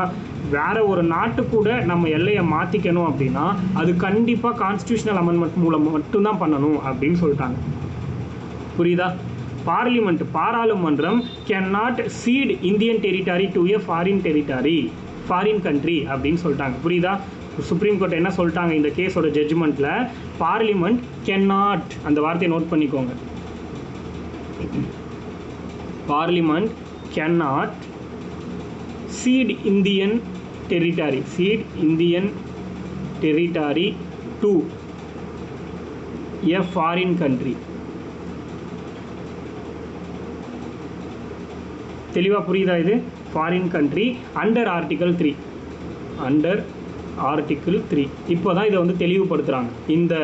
வேற ஒரு நாட்டு கூட நம்ம எல்லையை மாற்றிக்கணும் அப்படின்னா அது கண்டிப்பாக கான்ஸ்டியூஷனல் அமெண்ட்மெண்ட் மூலம் மட்டும்தான் பண்ணணும் அப்படின்னு சொல்லிட்டாங்க. புரியுதா? பாராளுமன்றம் can not cede Indian territory to a foreign country அப்படின்னு சொல்லிட்டாங்க. புரியுதா? சுப்ரீம் கோர்ட் என்ன சொல்லிட்டாங்க இந்த கேஸோட ஜட்ஜ்மெண்ட்டில், பார்லிமெண்ட் கேன் நாட், அந்த வார்த்தையை நோட் பண்ணிக்கோங்க, parliament can not cede Indian territory to a foreign country. தெளிவாக புரியுதா? இது ஃபாரின் கண்ட்ரி அண்டர் ஆர்டிகல் 3 இப்போ தான் இதை வந்து தெளிவுபடுத்துகிறாங்க. இந்த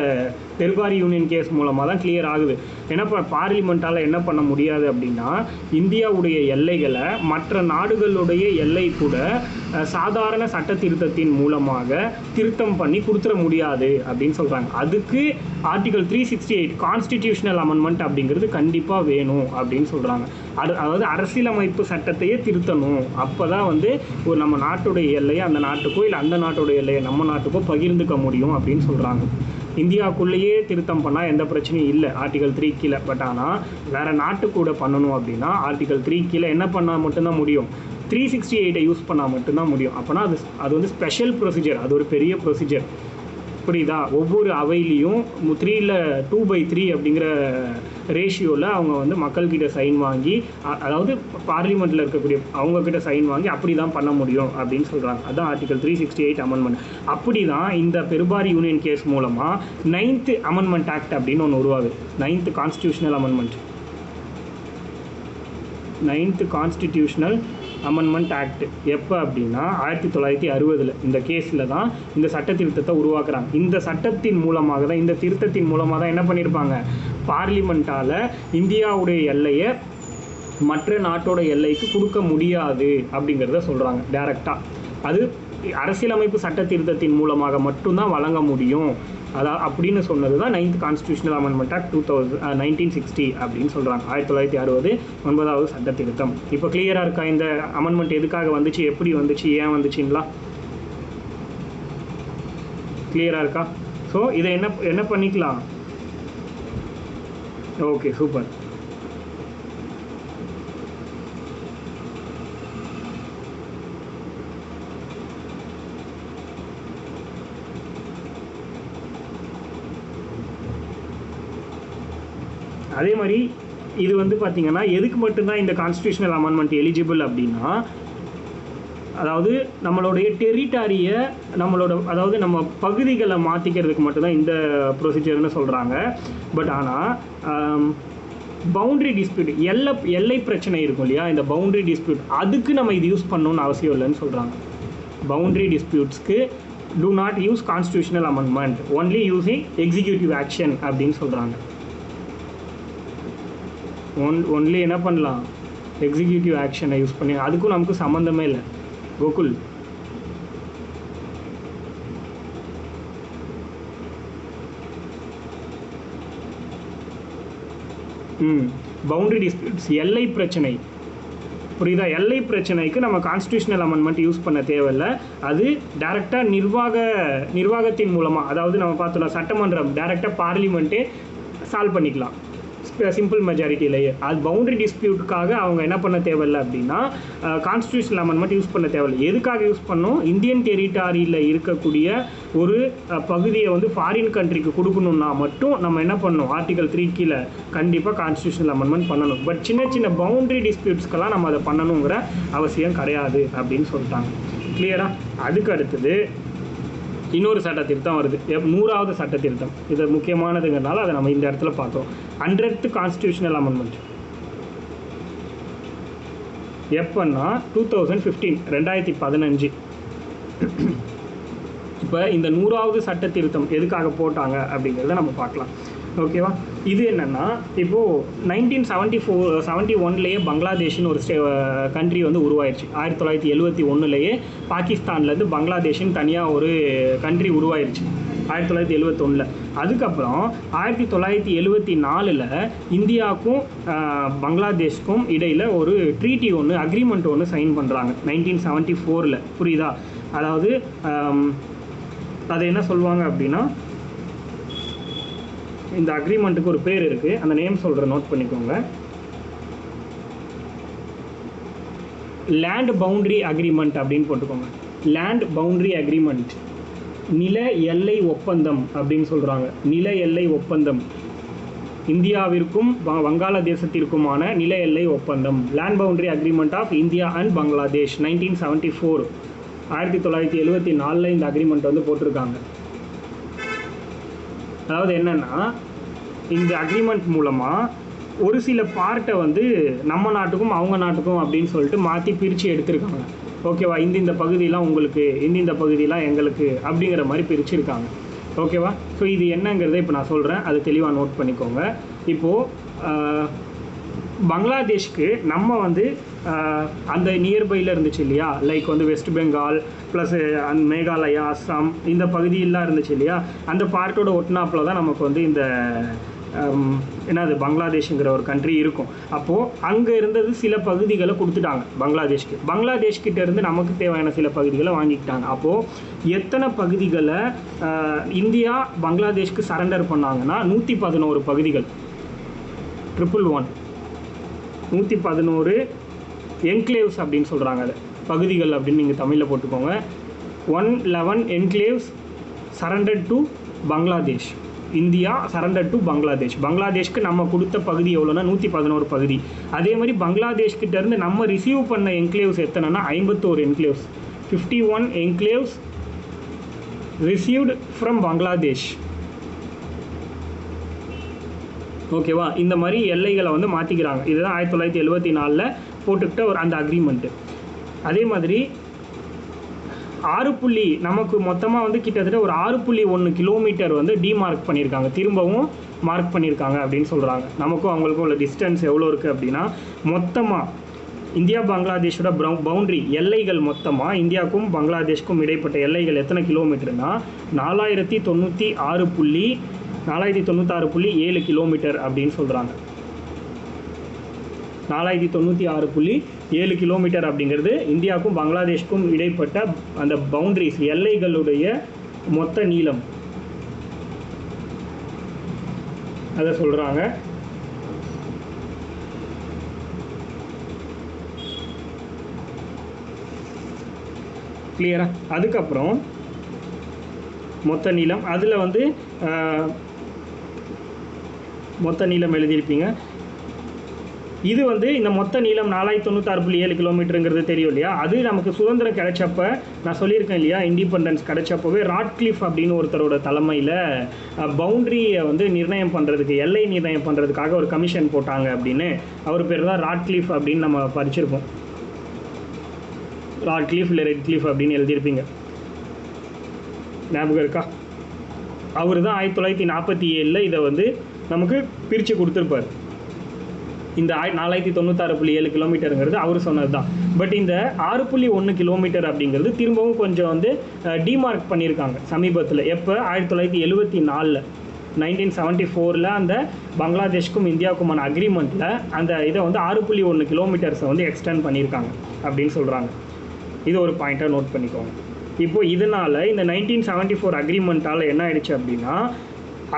பெருபாரி யூனியன் கேஸ் மூலமாக தான் கிளியர் ஆகுது. ஏன்னா இப்போ பார்லிமெண்ட்டால் என்ன பண்ண முடியாது அப்படின்னா, இந்தியாவுடைய எல்லைகளை மற்ற நாடுகளுடைய எல்லை கூட சாதாரண சட்ட திருத்தத்தின் மூலமாக திருத்தம் பண்ணி கொடுத்துட முடியாது அப்படின்னு சொல்கிறாங்க. அதுக்கு ஆர்டிகல் 368 கான்ஸ்டிடியூஷனல் அமெண்ட்மெண்ட் அப்படிங்கிறது கண்டிப்பாக வேணும் அப்படின்னு சொல்கிறாங்க. அதாவது அரசியலமைப்பு சட்டத்தையே திருத்தணும். அப்போ தான் வந்து ஒரு நம்ம நாட்டுடைய எல்லையை அந்த நாட்டுக்கோ இல்லை அந்த நாட்டுடைய எல்லையை நம்ம நாட்டுக்கோ பகிர்ந்துக்க முடியும் அப்படின்னு சொல்கிறாங்க. இந்தியாவுக்குள்ளேயே திருத்தம் பண்ணால் எந்த பிரச்சனையும் இல்லை ஆர்டிகல் 3 கீழே. பட் ஆனால் வேறு நாட்டு கூட பண்ணணும் அப்படின்னா ஆர்டிகல் 3 கீழே என்ன பண்ணால் மட்டும்தான் முடியும், 368 யூஸ் பண்ணால் மட்டும்தான் முடியும். அப்போனா அது வந்து ஸ்பெஷல் ப்ரொசீஜர், அது ஒரு பெரிய ப்ரொசீஜர். புரியுதா? ஒவ்வொரு அவையிலையும் 2/3 அப்படிங்கிற ரேஷியோவில் அவங்க வந்து மக்கள்கிட்ட சைன் வாங்கி, அதாவது பார்லிமெண்ட்டில் இருக்கக்கூடிய அவங்கக்கிட்ட சைன் வாங்கி அப்படி தான் பண்ண முடியும் அப்படின்னு சொல்கிறாங்க. அதுதான் ஆர்டிகல் 368 அமெண்ட்மெண்ட். அப்படி தான் இந்த பெருபாரி யூனியன் கேஸ் மூலமாக 9th அமெண்ட்மெண்ட் ஆக்ட் அப்படின்னு ஒன்று உருவாகுது. 9th constitutional amendment, 9th constitutional amendment act எப்போ அப்படின்னா 1960 இந்த கேஸில் தான் இந்த சட்ட திருத்தத்தை உருவாக்குறாங்க. இந்த சட்டத்தின் மூலமாக தான், இந்த திருத்தத்தின் மூலமாக தான் என்ன பண்ணியிருப்பாங்க, பார்லிமெண்ட்டால் இந்தியாவுடைய எல்லையை மற்ற நாட்டோட எல்லைக்கு கொடுக்க முடியாது அப்படிங்கிறத சொல்கிறாங்க டைரெக்டாக. அது அரசியலமைப்பு சட்ட திருத்தத்தின் மூலமாக மட்டும்தான் வழங்க முடியும். அப்படின்னு சொன்னது தான் 9th கான்ஸ்டியூஷனல் அமெண்ட்மெண்ட் ஆக்ட் 1960 அப்படின்னு சொல்கிறாங்க. 1960 9வது சட்ட திருத்தம். இப்போ கிளியராக இருக்கா இந்த அமெண்ட்மெண்ட் எதுக்காக வந்துச்சு, எப்படி வந்துச்சு, ஏன் வந்துச்சுங்களா? கிளியராக இருக்கா? ஸோ இதை என்ன பண்ணிக்கலாம்? Okay, super. அதே மாதிரி இது வந்து பார்த்திங்கன்னா எதுக்கு மட்டும்தான் இந்த கான்ஸ்டியூஷனல் அமெண்ட்மெண்ட் எலிஜிபிள் அப்படின்னா, அதாவது நம்மளுடைய டெரிட்டரியை அதாவது நம்ம பகுதிகளை மாற்றிக்கிறதுக்கு மட்டும்தான் இந்த ப்ரொசீஜர்னு சொல்கிறாங்க. பட் ஆனால் பவுண்டரி டிஸ்பியூட் எல்லை பிரச்சனை இருக்கும் இல்லையா, இந்த பவுண்டரி டிஸ்பியூட் அதுக்கு நம்ம இது யூஸ் பண்ணணும்னு அவசியம் இல்லைன்னு சொல்கிறாங்க. பவுண்டரி டிஸ்பியூட்ஸ்க்கு do not use constitutional amendment, only using executive action அப்படின்னு சொல்கிறாங்க. ஒன்லி என்ன பண்ணலாம், எக்ஸிக்யூட்டிவ் ஆக்ஷனை யூஸ் பண்ணி, அதுக்கும் நமக்கு சம்மந்தமே இல்லை. கோகுல் பவுண்டரி டிஸ்பியூட்ஸ் எல்லை பிரச்சனை, புரியுதா? எல்லை பிரச்சனைக்கு நம்ம கான்ஸ்டியூஷனல் அமெண்ட்மெண்ட் யூஸ் பண்ண தேவையில்லை. அது டைரெக்டாக நிர்வாகத்தின் மூலமாக, அதாவது நம்ம பார்த்தோம்னா சட்டமன்றம் டைரெக்டாக பார்லிமெண்ட்டே சால்வ் பண்ணிக்கலாம் சிம்பிள் மெஜாரிட்டியிலேயே. அது பவுண்டரி டிஸ்பியூட்டுக்காக அவங்க என்ன பண்ண தேவையில்லை அப்படின்னா கான்ஸ்டியூஷனல் அமெண்ட்மெண்ட் யூஸ் பண்ண தேவையில்லை. எதுக்காக யூஸ் பண்ணோம், இந்தியன் டெரிட்டாரியில் இருக்கக்கூடிய ஒரு பகுதியை வந்து ஃபாரின் கண்ட்ரிக்கு கொடுக்கணுன்னா மட்டும் நம்ம என்ன பண்ணணும், ஆர்டிகல் 3 கீழே கண்டிப்பாக கான்ஸ்டியூஷனல் அமெண்ட்மெண்ட் பண்ணணும். பட் சின்ன சின்ன பவுண்டரி டிஸ்பியூட்ஸ்க்கெல்லாம் நம்ம அதை பண்ணணுங்கிற அவசியம் கிடையாது அப்படின்னு சொல்லிட்டாங்க. கிளியரா? அதுக்கு அடுத்தது இன்னொரு சட்ட திருத்தம் வருது, 100வது சட்ட திருத்தம். இது முக்கியமானதுங்கிறனால அதை நம்ம இந்த இடத்துல பார்த்தோம். 100th constitutional amendment எப்பன்னா 2015, 2015. இப்போ இந்த 100வது சட்ட திருத்தம் எதுக்காக போட்டாங்க அப்படிங்கிறத நம்ம பார்க்கலாம். ஓகேவா? இது என்னென்னா, இப்போது 1971லேயே பங்களாதேஷ்னு ஒரு கண்ட்ரி வந்து உருவாயிடுச்சு. 1971லேயே பாகிஸ்தான்லேருந்து பங்களாதேஷ்னு தனியாக ஒரு கண்ட்ரி உருவாயிடுச்சு 1971. அதுக்கப்புறம் 1974 இந்தியாவுக்கும் பங்களாதேஷ்க்கும் இடையில் ஒரு ட்ரீட்டி ஒன்று, அக்ரிமெண்ட் ஒன்று சைன் பண்ணுறாங்க 1974. புரியுதா? அதாவது அதை என்ன சொல்லுவாங்க அப்படின்னா, இந்த அக்ரிமெண்ட்டுக்கு ஒரு பேர் இருக்குது, அந்த நேம் சொல்கிற நோட் பண்ணிக்கோங்க. லேண்ட் பவுண்டரி அக்ரிமெண்ட் அப்படின்னு போட்டுக்கோங்க. லேண்ட் பவுண்டரி அக்ரிமெண்ட், நில எல்லை ஒப்பந்தம் அப்படின்னு சொல்கிறாங்க. நில எல்லை ஒப்பந்தம், இந்தியாவிற்கும் வங்காளதேசத்திற்குமான நில எல்லை ஒப்பந்தம். Land boundary agreement of India and Bangladesh 1974. 1974 இந்த அக்ரிமெண்ட் வந்து போட்டிருக்காங்க. அதாவது என்னென்னா, இந்த அக்ரிமெண்ட் மூலமாக ஒரு சில பார்ட்டை வந்து நம்ம நாட்டுக்கும் அவங்க நாட்டுக்கும் அப்படின்னு சொல்லிட்டு மாற்றி பிரித்து எடுத்திருக்காங்க. ஓகேவா? இந்த பகுதியெலாம் உங்களுக்கு, இந்த பகுதியெலாம் எங்களுக்கு அப்படிங்கிற மாதிரி பிரிச்சுருக்காங்க. ஓகேவா? ஸோ இது என்னங்கிறத இப்போ நான் சொல்கிறேன், அது தெளிவாக நோட் பண்ணிக்கோங்க. இப்போது பங்களாதேஷ்க்கு நம்ம வந்து அந்த நியர்பையில் இருந்துச்சு இல்லையா, லைக் வந்து வெஸ்ட் பெங்கால் ப்ளஸ் அந்த மேகாலயா, அஸ்ஸாம் இந்த பகுதியெல்லாம் இருந்துச்சு இல்லையா, அந்த பார்ட்டோட ஒட்டினாப்பில் தான் நமக்கு வந்து இந்த என்னது பங்களாதேஷுங்கிற ஒரு கண்ட்ரி இருக்கும். அப்போது அங்கே இருந்தது சில பகுதிகளை கொடுத்துட்டாங்க பங்களாதேஷ்க்கு. பங்களாதேஷ்கிட்ட இருந்து நமக்கு தேவையான சில பகுதிகளை வாங்கிக்கிட்டாங்க. அப்போது எத்தனை பகுதிகளை இந்தியா பங்களாதேஷ்க்கு சரண்டர் பண்ணாங்கன்னா 111 பகுதிகள். 111 111 என்க்ளேவ்ஸ் அப்படின்னு சொல்கிறாங்க. அது பகுதிகள் அப்படின்னு நீங்கள் தமிழில் போட்டுக்கோங்க. 111 enclaves surrendered to Bangladesh. India surrender to Bangladesh. பங்களாதேஷ்க்கு நம்ம கொடுத்த பகுதி எவ்வளோனா 111 பகுதி. அதே மாதிரி பங்களாதேஷ்கிட்டேருந்து நம்ம ரிசீவ் பண்ண என்க்ளேவ்ஸ் எத்தனைனா 51 enclaves. 51 enclaves received from Bangladesh. ஓகேவா? இந்த மாதிரி எல்லைகளை வந்து மாற்றிக்கிறாங்க. இதுதான் 1974 போட்டுக்கிட்ட ஒரு அந்த அக்ரிமெண்ட்டு. அதே மாதிரி 6 நமக்கு மொத்தமாக வந்து கிட்டத்தட்ட ஒரு 6.1 கிலோமீட்டர் வந்து டிமார்க் பண்ணியிருக்காங்க, திரும்பவும் மார்க் பண்ணியிருக்காங்க அப்படின்னு சொல்கிறாங்க. நமக்கும் அவங்களுக்கும் உள்ள டிஸ்டன்ஸ் எவ்வளோ இருக்குது அப்படின்னா, மொத்தமாக இந்தியா பங்களாதேஷோட பவுண்ட்ரி எல்லைகள் மொத்தமாக இந்தியாவுக்கும் பங்களாதேஷ்க்கும் இடைப்பட்ட எல்லைகள் எத்தனை கிலோமீட்டர்னா 496.7 கிலோமீட்டர் அப்படின்னு சொல்கிறாங்க. 496.7 கிலோமீட்டர் அப்படிங்கிறது இந்தியாவுக்கும் பங்களாதேஷ்க்கும் இடைப்பட்ட அந்த பவுண்டரிஸ் எல்லைகளுடைய மொத்த நீளம். அதை சொல்கிறாங்க. கிளியரா? அதுக்கப்புறம் மொத்த நீளம், அதில் வந்து மொத்த நீளம் எழுதியிருப்பீங்க. இது வந்து இந்த மொத்த நீளம் 4096.7 கிலோமீட்டருங்கிறது தெரியும் இல்லையா, அது நமக்கு சுதந்திரம் கிடைச்சப்ப நான் சொல்லியிருக்கேன் இல்லையா, இண்டிபெண்டன்ஸ் கிடைச்சப்பவே ராட்க்ளிஃப் அப்படின்னு ஒருத்தரோட தலைமையில் பவுண்டரியை வந்து நிர்ணயம் பண்ணுறதுக்கு, எல்லை நிர்ணயம் பண்ணுறதுக்காக ஒரு கமிஷன் போட்டாங்க அப்படின்னு. அவர் பேர் தான் ராட்க்ளிஃப் அப்படின்னு நம்ம படிச்சிருப்போம். ராட்க்ளிஃப் இல்லை ரெட்க்ளிஃப் அப்படின்னு எழுதியிருப்பீங்க, ஞாபகம் இருக்கா? அவர் தான் 1947 இதை வந்து நமக்கு பிரித்து கொடுத்துருப்பார். இந்த 4096.7 கிலோமீட்டருங்கிறது அவர் சொன்னது தான். பட் இந்த 6.1 கிலோமீட்டர் அப்படிங்கிறது திரும்பவும் கொஞ்சம் வந்து டிமார்க் பண்ணியிருக்காங்க சமீபத்தில். எப்போ? 1974 1974 அந்த பங்களாதேஷ்க்கும் இந்தியாவுக்குமான அக்ரிமெண்ட்டில் அந்த இதை வந்து 6.1 கிலோமீட்டர்ஸை வந்து எக்ஸ்டெண்ட் பண்ணியிருக்காங்க அப்படின்னு சொல்கிறாங்க. இது ஒரு பாயிண்ட்டாக நோட் பண்ணிக்கோங்க. இப்போது இதனால் இந்த 1974 அக்ரிமெண்ட்டால் என்ன ஆயிடுச்சு அப்படின்னா,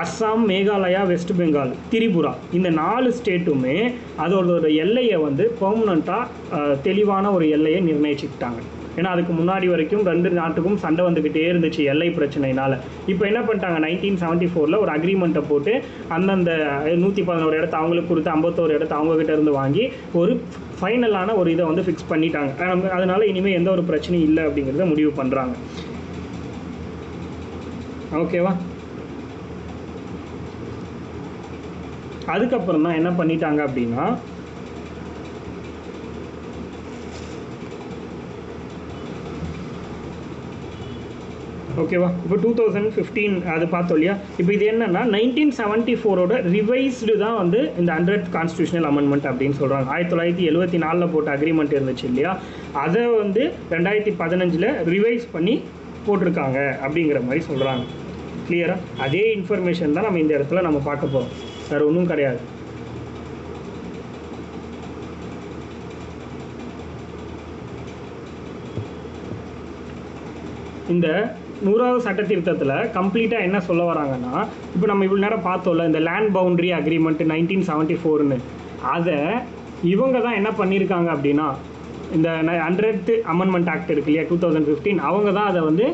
அஸ்ஸாம், மேகாலயா, வெஸ்ட் பெங்கால், திரிபுரா இந்த 4 ஸ்டேட்டுமே அதோட எல்லையை வந்து பெர்மனண்ட்டாக தெளிவான ஒரு எல்லையை நிர்ணயிச்சுக்கிட்டாங்க. ஏன்னா அதுக்கு முன்னாடி வரைக்கும் 2 நாட்டுக்கும் சண்டை வந்துக்கிட்டே இருந்துச்சு எல்லை பிரச்சனையினால். இப்போ என்ன பண்ணிட்டாங்க, 1974 ஒரு அக்ரிமெண்ட்டை போட்டு அந்தந்த 111 இடத்த அவங்களுக்கு கொடுத்து 51 இடத்த அவங்கக்கிட்ட இருந்து வாங்கி ஒரு ஃபைனலான ஒரு இதை வந்து ஃபிக்ஸ் பண்ணிட்டாங்க. அதனால் இனிமேல் எந்த ஒரு பிரச்சனையும் இல்லை அப்படிங்கிறத முடிவு பண்ணுறாங்க. ஓகேவா? அதுக்கப்புறம் தான் என்ன பண்ணிட்டாங்க அப்படின்னா, ஓகேவா, இப்போ 2015 அது பார்த்தோம் இல்லையா. இப்போ இது என்னென்னா 1974 ரிவைஸ்டு தான் வந்து இந்த 100th கான்ஸ்டியூஷனல் அமெண்ட்மெண்ட் அப்படின்னு சொல்கிறாங்க. 1974 போட்ட அக்ரிமெண்ட் இருந்துச்சு இல்லையா, அதை வந்து 2015 ரிவைஸ் பண்ணி போட்டிருக்காங்க அப்படிங்கிற மாதிரி சொல்கிறாங்க. கிளியராக? அதே இன்ஃபர்மேஷன் தான் நம்ம இந்த இடத்துல நம்ம பார்க்க போகிறோம், வேறு ஒன்றும் கிடையாது. இந்த 100வது சட்ட திருத்தத்தில் கம்ப்ளீட்டாக என்ன சொல்ல வராங்கன்னா, இப்போ நம்ம இவ்வளோ நேரம் பார்த்தோம்ல இந்த லேண்ட் பவுண்ட்ரி அக்ரிமெண்ட் 1974ன்னு, அதை இவங்க தான் என்ன பண்ணியிருக்காங்க அப்படின்னா, இந்த 100th அமெண்ட்மெண்ட் ஆக்ட் இருக்கு இல்லையா 2015, அவங்க தான் அதை வந்து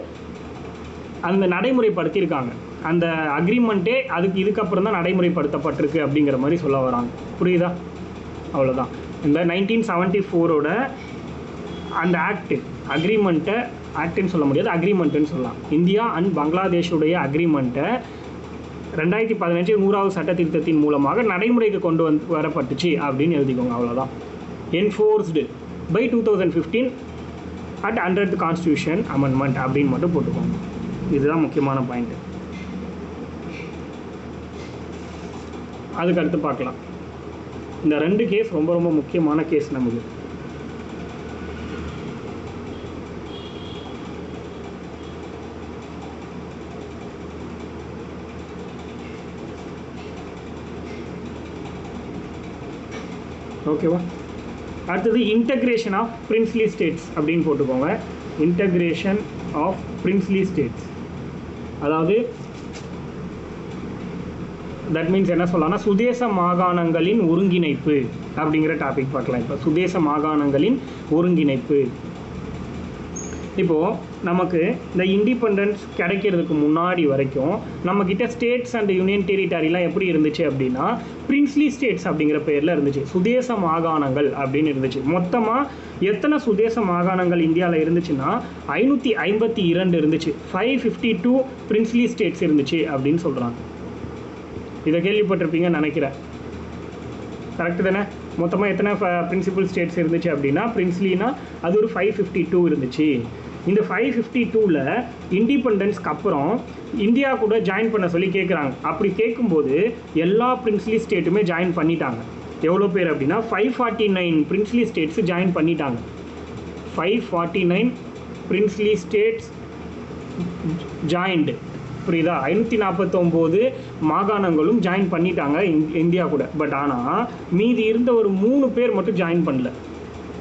அந்த நடைமுறைப்படுத்தியிருக்காங்க. அந்த அக்ரிமெண்ட்டே இதுக்கப்புறம் தான் நடைமுறைப்படுத்தப்பட்டிருக்கு அப்படிங்கிற மாதிரி சொல்ல வராங்க. புரியுதா? அவ்வளோதான். இந்த 1974 அந்த ஆக்ட் அக்ரிமெண்ட்டை, ஆக்டுன்னு சொல்ல முடியாது, அக்ரிமெண்ட்டுன்னு சொல்லலாம். இந்தியா அண்ட் பங்களாதேஷுடைய அக்ரிமெண்ட்டை 2015 100வது சட்ட திருத்தத்தின் மூலமாக நடைமுறைக்கு கொண்டு வரப்பட்டுச்சு அப்படின்னு எழுதிக்கோங்க. அவ்வளோதான். Enforced by 2015 at 100th constitution amendment அப்படின்னு மட்டும் போட்டுக்கோங்க. இதுதான் முக்கியமான பாயிண்ட்டு. அதுக்கு அடுத்து பார்க்கலாம். இந்த 2 கேஸ் ரொம்ப ரொம்ப முக்கியமான கேஸ் நமக்கு. ஓகேவா? அடுத்தது இன்டகிரேஷன் ஆஃப் பிரின்ஸ்லி ஸ்டேட்ஸ் அப்படின்னு போட்டுக்கோங்க. இன்டகிரேஷன் ஆஃப் பிரின்ஸ்லி ஸ்டேட்ஸ், அதாவது தட் மீன்ஸ் என்ன சொல்லலாம்னா சுதேச மாகாணங்களின் ஒருங்கிணைப்பு அப்படிங்கிற டாபிக் பார்க்கலாம். இப்போ சுதேச மாகாணங்களின் ஒருங்கிணைப்பு. இப்போது நமக்கு இந்த இண்டிபெண்டன்ஸ் கிடைக்கிறதுக்கு முன்னாடி வரைக்கும் நம்மக்கிட்ட ஸ்டேட்ஸ் அண்ட் யூனியன் டெரிட்டரிலாம் எப்படி இருந்துச்சு அப்படின்னா, பிரின்ஸ்லி ஸ்டேட்ஸ் அப்படிங்கிற பேரில் இருந்துச்சு. சுதேச மாகாணங்கள் அப்படின்னு இருந்துச்சு. மொத்தமாக எத்தனை சுதேச மாகாணங்கள் இந்தியாவில் இருந்துச்சுன்னா 552 இருந்துச்சு. 552 பிரின்ஸ்லி ஸ்டேட்ஸ் இருந்துச்சு அப்படின்னு சொல்கிறாங்க. இதை கேள்விப்பட்டிருப்பீங்கன்னு நினைக்கிறேன். கரெக்டு தானே? மொத்தமாக எத்தனை பிரின்சிபல் ஸ்டேட்ஸ் இருந்துச்சு அப்படின்னா, பிரின்ஸ்லினா அது ஒரு 552 இருந்துச்சு. இந்த 552ல் இண்டிபெண்டன்ஸ்க்கு அப்புறம் இந்தியா கூட ஜாயின் பண்ண சொல்லி கேட்குறாங்க. அப்படி கேட்கும்போது எல்லா பிரின்ஸ்லி ஸ்டேட்டுமே ஜாயின் பண்ணிட்டாங்க. எவ்வளோ பேர் அப்படின்னா 549 பிரின்ஸ்லி ஸ்டேட்ஸ் ஜாயின் பண்ணிட்டாங்க. 549 பிரின்ஸ்லி ஸ்டேட்ஸ் ஜாயின்டு. புரியுதா? 549 மாகாணங்களும் ஜாயின் பண்ணிட்டாங்க இந்தியா கூட. பட் ஆனால் மீதி இருந்த ஒரு 3 பேர் மட்டும் ஜாயின் பண்ணல.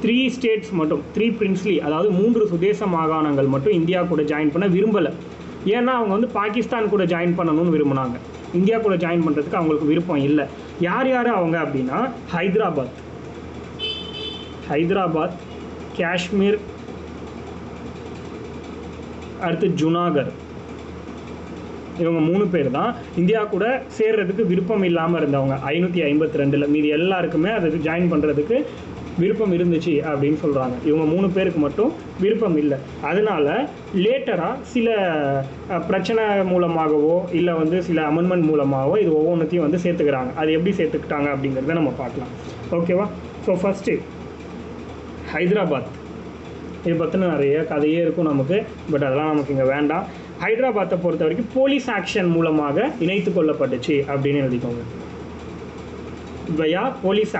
3 ஸ்டேட்ஸ் மட்டும், 3 பிரின்ஸ்லி, அதாவது 3 சுதேச மாகாணங்கள் மட்டும் இந்தியா கூட ஜாயின் பண்ண விரும்பலை. ஏன்னா அவங்க வந்து பாகிஸ்தான் கூட ஜாயின் பண்ணணும்னு விரும்பினாங்க. இந்தியா கூட ஜாயின் பண்ணுறதுக்கு அவங்களுக்கு விருப்பம் இல்லை. யார் யார் அவங்க அப்படின்னா, ஹைதராபாத், காஷ்மீர், அடுத்து ஜுனாகர், இவங்க 3 பேர் தான் இந்தியா கூட சேர்றதுக்கு விருப்பம் இல்லாமல் இருந்தவங்க 552. மீதி எல்லாருக்குமே அதுக்கு ஜாயின் பண்ணுறதுக்கு விருப்பம் இருந்துச்சு அப்படின்னு சொல்கிறாங்க. இவங்க 3 பேருக்கு மட்டும் விருப்பம் இல்லை. அதனால லேட்டராக சில பிரச்சனை மூலமாகவோ இல்லை வந்து சில அமெண்ட்மெண்ட் மூலமாகவோ இது ஒவ்வொன்றத்தையும் வந்து சேர்த்துக்கிறாங்க. அது எப்படி சேர்த்துக்கிட்டாங்க அப்படிங்கிறத நம்ம பார்க்கலாம். ஓகேவா? ஸோ ஃபஸ்ட்டு ஹைதராபாத், இது பற்றின நிறைய கதையே இருக்கும் நமக்கு, பட் அதெல்லாம் நமக்கு இங்கே வேண்டாம். ஹைதராபாத்தை பொறுத்த வரைக்கும் போலீஸ் ஆக்ஷன் மூலமாக இணைத்து கொள்ளப்பட்டுச்சு அப்படின்னு எழுதிக்கோங்க. வயா போலீஸ்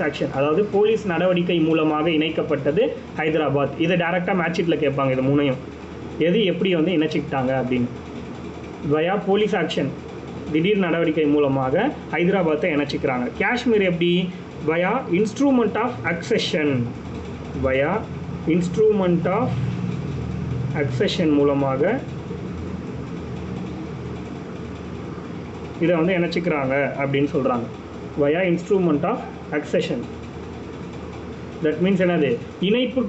ஆக்ஷன், அதாவது போலீஸ் நடவடிக்கை மூலமாக இணைக்கப்பட்டது ஹைதராபாத். இதை டைரெக்டாக மேட்ச்ஷீட்டில் கேட்பாங்க. இது 3ஐயும் எது எப்படி வந்து இணைச்சிக்கிட்டாங்க அப்படின்னு. வயா போலீஸ் ஆக்ஷன், திடீர் நடவடிக்கை மூலமாக ஹைதராபாத்தை இணைச்சிக்கிறாங்க. காஷ்மீர் எப்படி? வயா இன்ஸ்ட்ருமெண்ட் ஆஃப் அக்செஷன், மூலமாக இதை வந்து இணைச்சிக்கிறாங்க அப்படின்னு சொல்கிறாங்க. வயா இன்ஸ்ட்ருமெண்ட் ஆஃப் அக்செஷன், தட் மீன்ஸ் என்னது? இணைப்பு,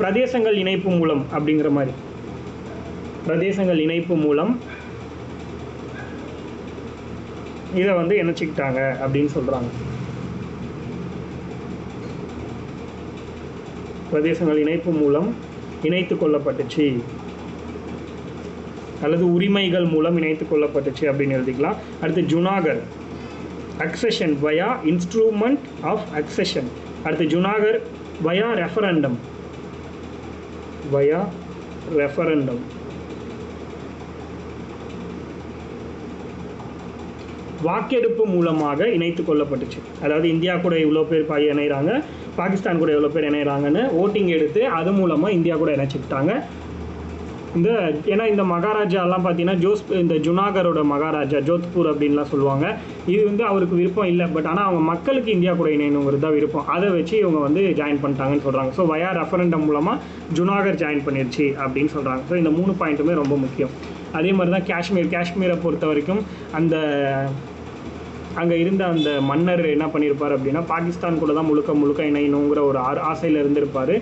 பிரதேசங்கள் இணைப்பு மூலம் அப்படிங்கிற மாதிரி. பிரதேசங்கள் இணைப்பு மூலம் இதை வந்து இணைச்சிக்கிட்டாங்க அப்படின்னு சொல்கிறாங்க. பிரதேசங்கள் இணைப்பு மூலம் இணைத்து கொள்ளப்பட்டுச்சு அல்லது உரிமைகள் மூலம் இணைத்து கொள்ளப்பட்டுச்சு அப்படின்னு எழுதிக்கலாம். அடுத்து ஜுனாகர், அக்செஷன் வயா இன்ஸ்ட்ருமெண்ட் ஆஃப் அக்செஷன். அடுத்து ஜுனாகர் வயா ரெஃபரண்டம், வாக்கெடுப்பு மூலமாக இணைத்து கொள்ளப்பட்டுச்சு. அதாவது இந்தியா கூட இவ்வளோ பேர் இணைகிறாங்க, பாகிஸ்தான் கூட எவ்வளோ பேர் இணைகிறாங்கன்னு ஓட்டிங் எடுத்து அது மூலமாக இந்தியா கூட இணைச்சிக்கிட்டாங்க. ஏன்னா இந்த மகாராஜாலாம் பார்த்தீங்கன்னா இந்த ஜுனாகரோட மகாராஜா ஜோத்பூர் அப்படின்லாம் சொல்லுவாங்க. இது வந்து அவருக்கு விருப்பம் இல்லை, பட் ஆனால் அவங்க மக்களுக்கு இந்தியா கூட இணையணுங்கிறது தான் விருப்பம். அதை வச்சு இவங்க வந்து ஜாயின் பண்ணிட்டாங்கன்னு சொல்கிறாங்க. ஸோ வயா ரெஃபரண்டம் மூலமாக ஜுனாகர் ஜாயின் பண்ணிடுச்சு அப்படின்னு சொல்கிறாங்க. ஸோ இந்த 3 பாயிண்ட்டுமே ரொம்ப முக்கியம். அதே மாதிரி தான் காஷ்மீரை பொறுத்த வரைக்கும் அங்கே இருந்த அந்த மன்னர் என்ன பண்ணியிருப்பார் அப்படின்னா பாகிஸ்தான் கூட தான் முழுக்க இணையணுங்கிற ஒரு ஆசையில் இருந்திருப்பார்.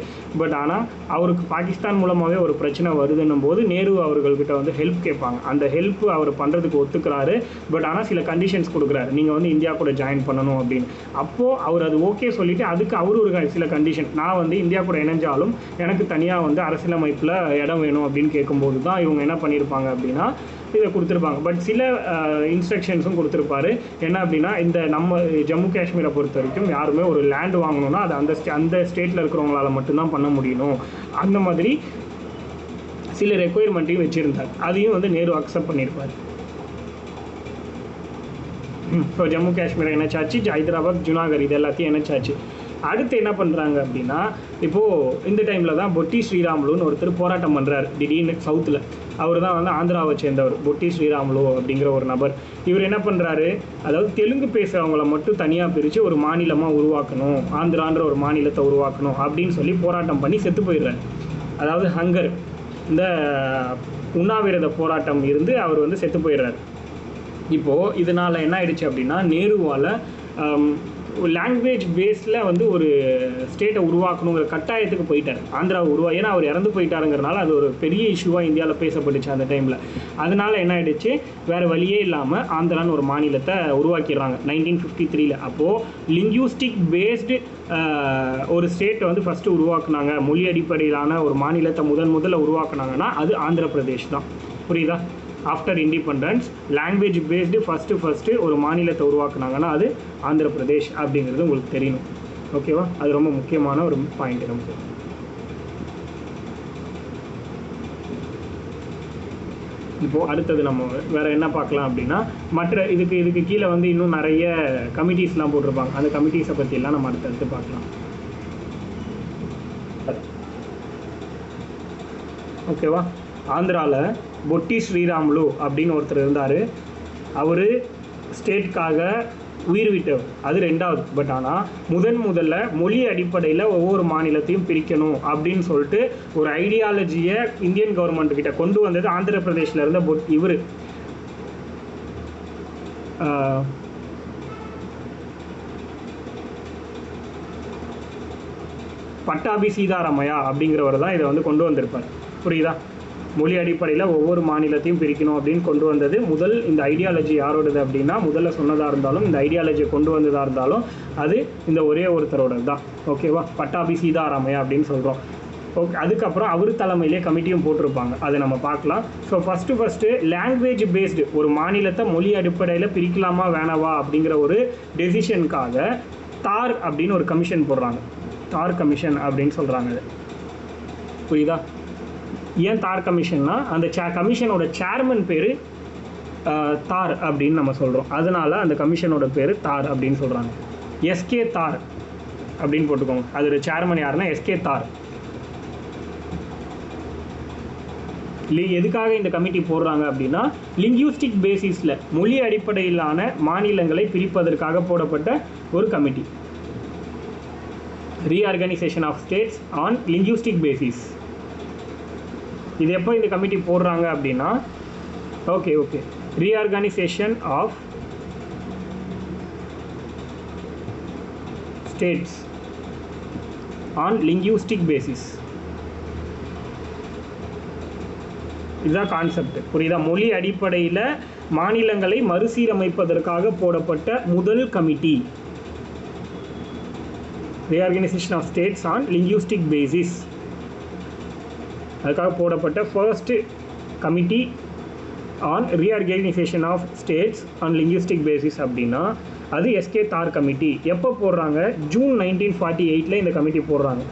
பட் ஆனால் அவருக்கு பாகிஸ்தான் மூலமாகவே ஒரு பிரச்சனை வருதுன்னும் போது நேரு அவர்கள்கிட்ட வந்து ஹெல்ப் கேட்பாங்க. அந்த ஹெல்ப் அவர் பண்ணுறதுக்கு ஒத்துக்கிறாரு. பட் ஆனால் சில கண்டிஷன்ஸ் கொடுக்குறாரு, நீங்கள் வந்து இந்தியா கூட ஜாயின் பண்ணணும் அப்படின்னு. அப்போது அவர் அது ஓகே சொல்லிவிட்டு அதுக்கு அவரு ஒரு சில கண்டிஷன், நான் வந்து இந்தியா கூட இணைஞ்சாலும் எனக்கு தனியாக வந்து அரசியலமைப்பில் இடம் வேணும் அப்படின்னு கேட்கும்போது தான் இவங்க என்ன பண்ணியிருப்பாங்க அப்படின்னா இதை கொடுத்துருப்பாங்க. பட் சில இன்ஸ்ட்ரக்ஷன்ஸும் கொடுத்துருப்பாரு. என்ன அப்படின்னா இந்த நம்ம ஜம்மு காஷ்மீரை பொறுத்த வரைக்கும் யாருமே ஒரு லேண்ட் வாங்கணும்னா அது அந்த ஸ்டேட்டில் இருக்கிறவங்களால மட்டும்தான் பண்ண முடியணும். அந்த மாதிரி சில ரெக்குயர்மெண்ட்டையும் வச்சுருந்தார். அதையும் வந்து நேரு அக்செப்ட் பண்ணியிருப்பார். ஸோ ஜம்மு காஷ்மீரை இணைச்சாச்சு, ஹைதராபாத், ஜுனாகர் இது எல்லாத்தையும் இணைச்சாச்சு. அடுத்து என்ன பண்ணுறாங்க அப்படின்னா இப்போது இந்த டைமில் தான் பொட்டி ஸ்ரீராமுலுன்னு ஒருத்தர் போராட்டம் பண்ணுறாரு திடீர்னு சவுத்தில். அவர் தான் வந்து ஆந்திராவை சேர்ந்தவர், பொட்டி ஸ்ரீராமுலு அப்படிங்கிற ஒரு நபர். இவர் என்ன பண்ணுறாரு, அதாவது தெலுங்கு பேசுகிறவங்கள மட்டும் தனியாக பிரித்து ஒரு மாநிலமாக உருவாக்கணும், ஆந்திரான்ற ஒரு மாநிலத்தை உருவாக்கணும் அப்படின்னு சொல்லி போராட்டம் பண்ணி செத்து போயிடுறாரு. அதாவது ஹங்கர், இந்த உண்ணாவிரத போராட்டம் இருந்து அவர் வந்து செத்து போயிடுறாரு. இப்போது இதனால் என்ன ஆயிடுச்சு அப்படின்னா நேருவால் லாங்குவேஜ் பேஸில் வந்து ஒரு ஸ்டேட்டை உருவாக்கணுங்கிற கட்டாயத்துக்கு போயிட்டார். ஆந்திராவை ஏன்னா அவர் இறந்து போயிட்டாருங்கிறனால அது ஒரு பெரிய இஷ்யூவாக இந்தியாவில் பேசப்பட்டுச்சு அந்த டைமில். அதனால் என்ன ஆகிடுச்சு, வேறு வழியே இல்லாமல் ஆந்திரான்னு ஒரு மாநிலத்தை உருவாக்கிடுறாங்க 1953. அப்போது லிங்க்யூஸ்டிக் பேஸ்டு ஒரு ஸ்டேட்டை வந்து ஃபஸ்ட்டு உருவாக்குனாங்க, மொழி அடிப்படையிலான ஒரு மாநிலத்தை முதல்ல உருவாக்குனாங்கன்னா அது ஆந்திர பிரதேஷ் தான். புரியுதா? After independence language based first ஒரு மாநிலத்தை உருவாக்குனாங்கன்னா அது ஆந்திர பிரதேஷ் அப்படிங்கிறது உங்களுக்கு தெரியணும். ஓகேவா? அது ரொம்ப முக்கியமான ஒரு பாயிண்ட் நமக்கு. இப்போது அடுத்தது நம்ம வேறு என்ன பார்க்கலாம் அப்படின்னா மற்ற இதுக்கு கீழே வந்து இன்னும் நிறைய கமிட்டிஸ்லாம் போட்டிருப்பாங்க. அந்த கமிட்டிஸை பற்றியெல்லாம் நம்ம அடுத்தடுத்து பார்க்கலாம். ஓகேவா? ஆந்திராவில் பொட்டி ஸ்ரீராமுலு அப்படின்னு ஒருத்தர் இருந்தார். அவர் ஸ்டேட்காக உயிர் விட்டவர், அது 2வது. பட் ஆனால் முதல்ல மொழி அடிப்படையில் ஒவ்வொரு மாநிலத்தையும் பிரிக்கணும் அப்படின்னு சொல்லிட்டு ஒரு ஐடியாலஜியை இந்தியன் கவர்மெண்ட் கிட்ட கொண்டு வந்தது ஆந்திர பிரதேஷில் இருந்த இவர் பட்டாபி சீதாராமையா அப்படிங்கிறவர் தான் இதை வந்து கொண்டு வந்திருப்பார். புரியுதா? மொழி அடிப்படையில் ஒவ்வொரு மாநிலத்தையும் பிரிக்கணும் அப்படின்னு கொண்டு வந்தது முதல். இந்த ஐடியாலஜி யாரோடது அப்படின்னா, முதல்ல சொன்னதாக இருந்தாலும் இந்த ஐடியாலஜியை கொண்டு வந்ததாக இருந்தாலும் அது இந்த ஒரே ஒருத்தரோடது தான். ஓகேவா? பட்டாபி சீதாராமையா அப்படின்னு சொல்கிறோம். ஓகே, அதுக்கப்புறம் அவர் தலைமையிலே கமிட்டியும் போட்டிருப்பாங்க, அதை நம்ம பார்க்கலாம். ஸோ ஃபஸ்ட்டு லாங்குவேஜ் பேஸ்டு ஒரு மாநிலத்தை மொழி அடிப்படையில் பிரிக்கலாமா வேணாவா அப்படிங்கிற ஒரு டெசிஷனுக்காக தார் அப்படின்னு ஒரு கமிஷன் போடுறாங்க. தார் கமிஷன் அப்படின்னு சொல்கிறாங்க. அது புரியுதா? ஏன் தார் கமிஷன்னா, அந்த கமிஷனோட சேர்மன் பேர் தார் அப்படின்னு நம்ம சொல்கிறோம். அதனால் அந்த கமிஷனோட பேர் தார் அப்படின்னு சொல்கிறாங்க. எஸ்கே தார் அப்படின்னு போட்டுக்கோங்க. அதோட சேர்மன் யாருன்னா எஸ்கே தார். எதுக்காக இந்த கமிட்டி போடுறாங்க அப்படின்னா, லிங்குவிஸ்டிக் பேசிஸில் மொழி அடிப்படையிலான மாநிலங்களை பிரிப்பதற்காக போடப்பட்ட ஒரு committee. Reorganisation of states on linguistic basis. இது எப்போ இந்த கமிட்டி போடுறாங்க அப்படின்னா, okay reorganisation of states on linguistic basis. இதுதான் கான்செப்ட். புரியுதா? மொழி அடிப்படையில் மாநிலங்களை மறுசீரமைப்பதற்காக போடப்பட்ட முதல் committee reorganisation of states on linguistic basis. அதுக்காக போடப்பட்ட first committee on reorganisation of states on linguistic basis அப்படின்னா அது எஸ்கே தார் கமிட்டி. எப்போ போடுறாங்க? ஜூன் 1948 இந்த கமிட்டி போடுறாங்க.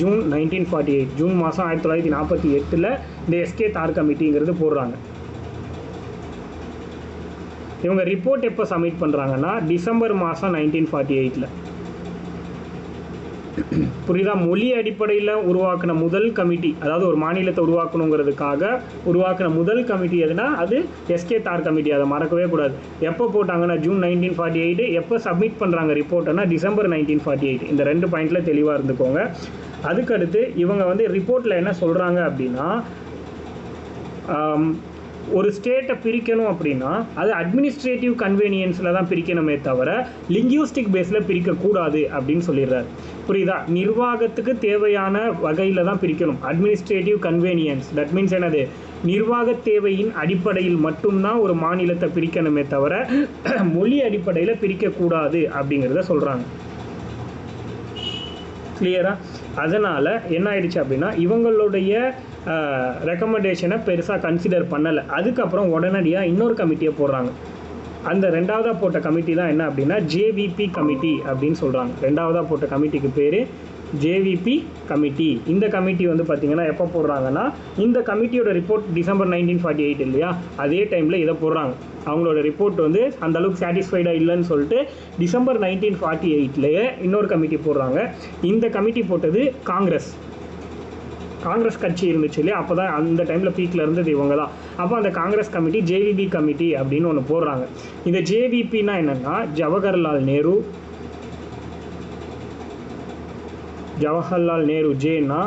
ஜூன் 1948, ஜூன் மாதம் 1948 இந்த எஸ்கே தார் கமிட்டிங்கிறது போடுறாங்க. இவங்க ரிப்போர்ட் எப்போ சப்மிட் பண்ணுறாங்கன்னா டிசம்பர் மாதம் 1948. புரியுதா? மொழி அடிப்படையில் உருவாக்கின முதல் கமிட்டி, அதாவது ஒரு மாநிலத்தை உருவாக்கணுங்கிறதுக்காக உருவாக்கின முதல் கமிட்டி எதுனா அது எஸ்கே தார் கமிட்டி. அதை மறக்கவே கூடாது. எப்போ போட்டாங்கன்னா ஜூன் 1948. எப்போ சப்மிட் பண்ணுறாங்க ரிப்போர்ட்னா டிசம்பர் 1948. இந்த 2 பாயிண்டில் தெளிவாக இருந்துக்கோங்க. அதுக்கடுத்து இவங்க வந்து ரிப்போர்ட்டில் என்ன சொல்கிறாங்க அப்படின்னா, ஒரு ஸ்டேட்டை பிரிக்கணும் அப்படின்னா அது அட்மினிஸ்ட்ரேட்டிவ் கன்வீனியன்ஸில் தான் பிரிக்கணுமே தவிர லிங்குவிஸ்டிக் பேஸில் பிரிக்கக்கூடாது அப்படின்னு சொல்லிடுறாரு. புரியுதா? நிர்வாகத்துக்கு தேவையான வகையில் தான் பிரிக்கணும். அட்மினிஸ்ட்ரேட்டிவ் கன்வீனியன்ஸ், தட் மீன்ஸ் என்னது? நிர்வாக தேவையின் அடிப்படையில் மட்டும்தான் ஒரு மாநிலத்தை பிரிக்கணுமே தவிர மொழி அடிப்படையில் பிரிக்கக்கூடாது அப்படிங்கிறத சொல்கிறாங்க. கிளியரா? அதனால் என்ன ஆயிடுச்சு அப்படின்னா, இவங்களுடைய ரெக்கமெண்டேஷனை பெருசாக கன்சிடர் பண்ணலை. அதுக்கப்புறம் உடனடியாக இன்னொரு கமிட்டியை போடுறாங்க. அந்த ரெண்டாவதாக போட்ட கமிட்டி தான் என்ன அப்படின்னா ஜேவிபி கமிட்டி அப்படின்னு சொல்கிறாங்க. ரெண்டாவதாக போட்ட கமிட்டிக்கு பேர் ஜேவிபி கமிட்டி. இந்த கமிட்டி வந்து பார்த்திங்கன்னா எப்போ போடுறாங்கன்னா, இந்த கமிட்டியோட ரிப்போர்ட் டிசம்பர் 1948 இல்லையா, அதே டைமில் இதை போடுறாங்க. அவங்களோட ரிப்போர்ட் வந்து அந்தளவுக்கு சாட்டிஸ்ஃபைடாக இல்லைன்னு சொல்லிட்டு டிசம்பர் 1948 இன்னொரு கமிட்டி போடுறாங்க. இந்த கமிட்டி போட்டது காங்கிரஸ் கட்சி இருந்துச்சு இல்லையா, அப்போ தான் அந்த டைமில் பீக்கில் இருந்தது இவங்க தான். அப்போ அந்த காங்கிரஸ் கமிட்டி ஜேவிபி கமிட்டி அப்படின்னு ஒன்று போடுறாங்க. இந்த ஜேவிபின்னா என்னென்னா ஜவஹர்லால் நேரு, ஜேனா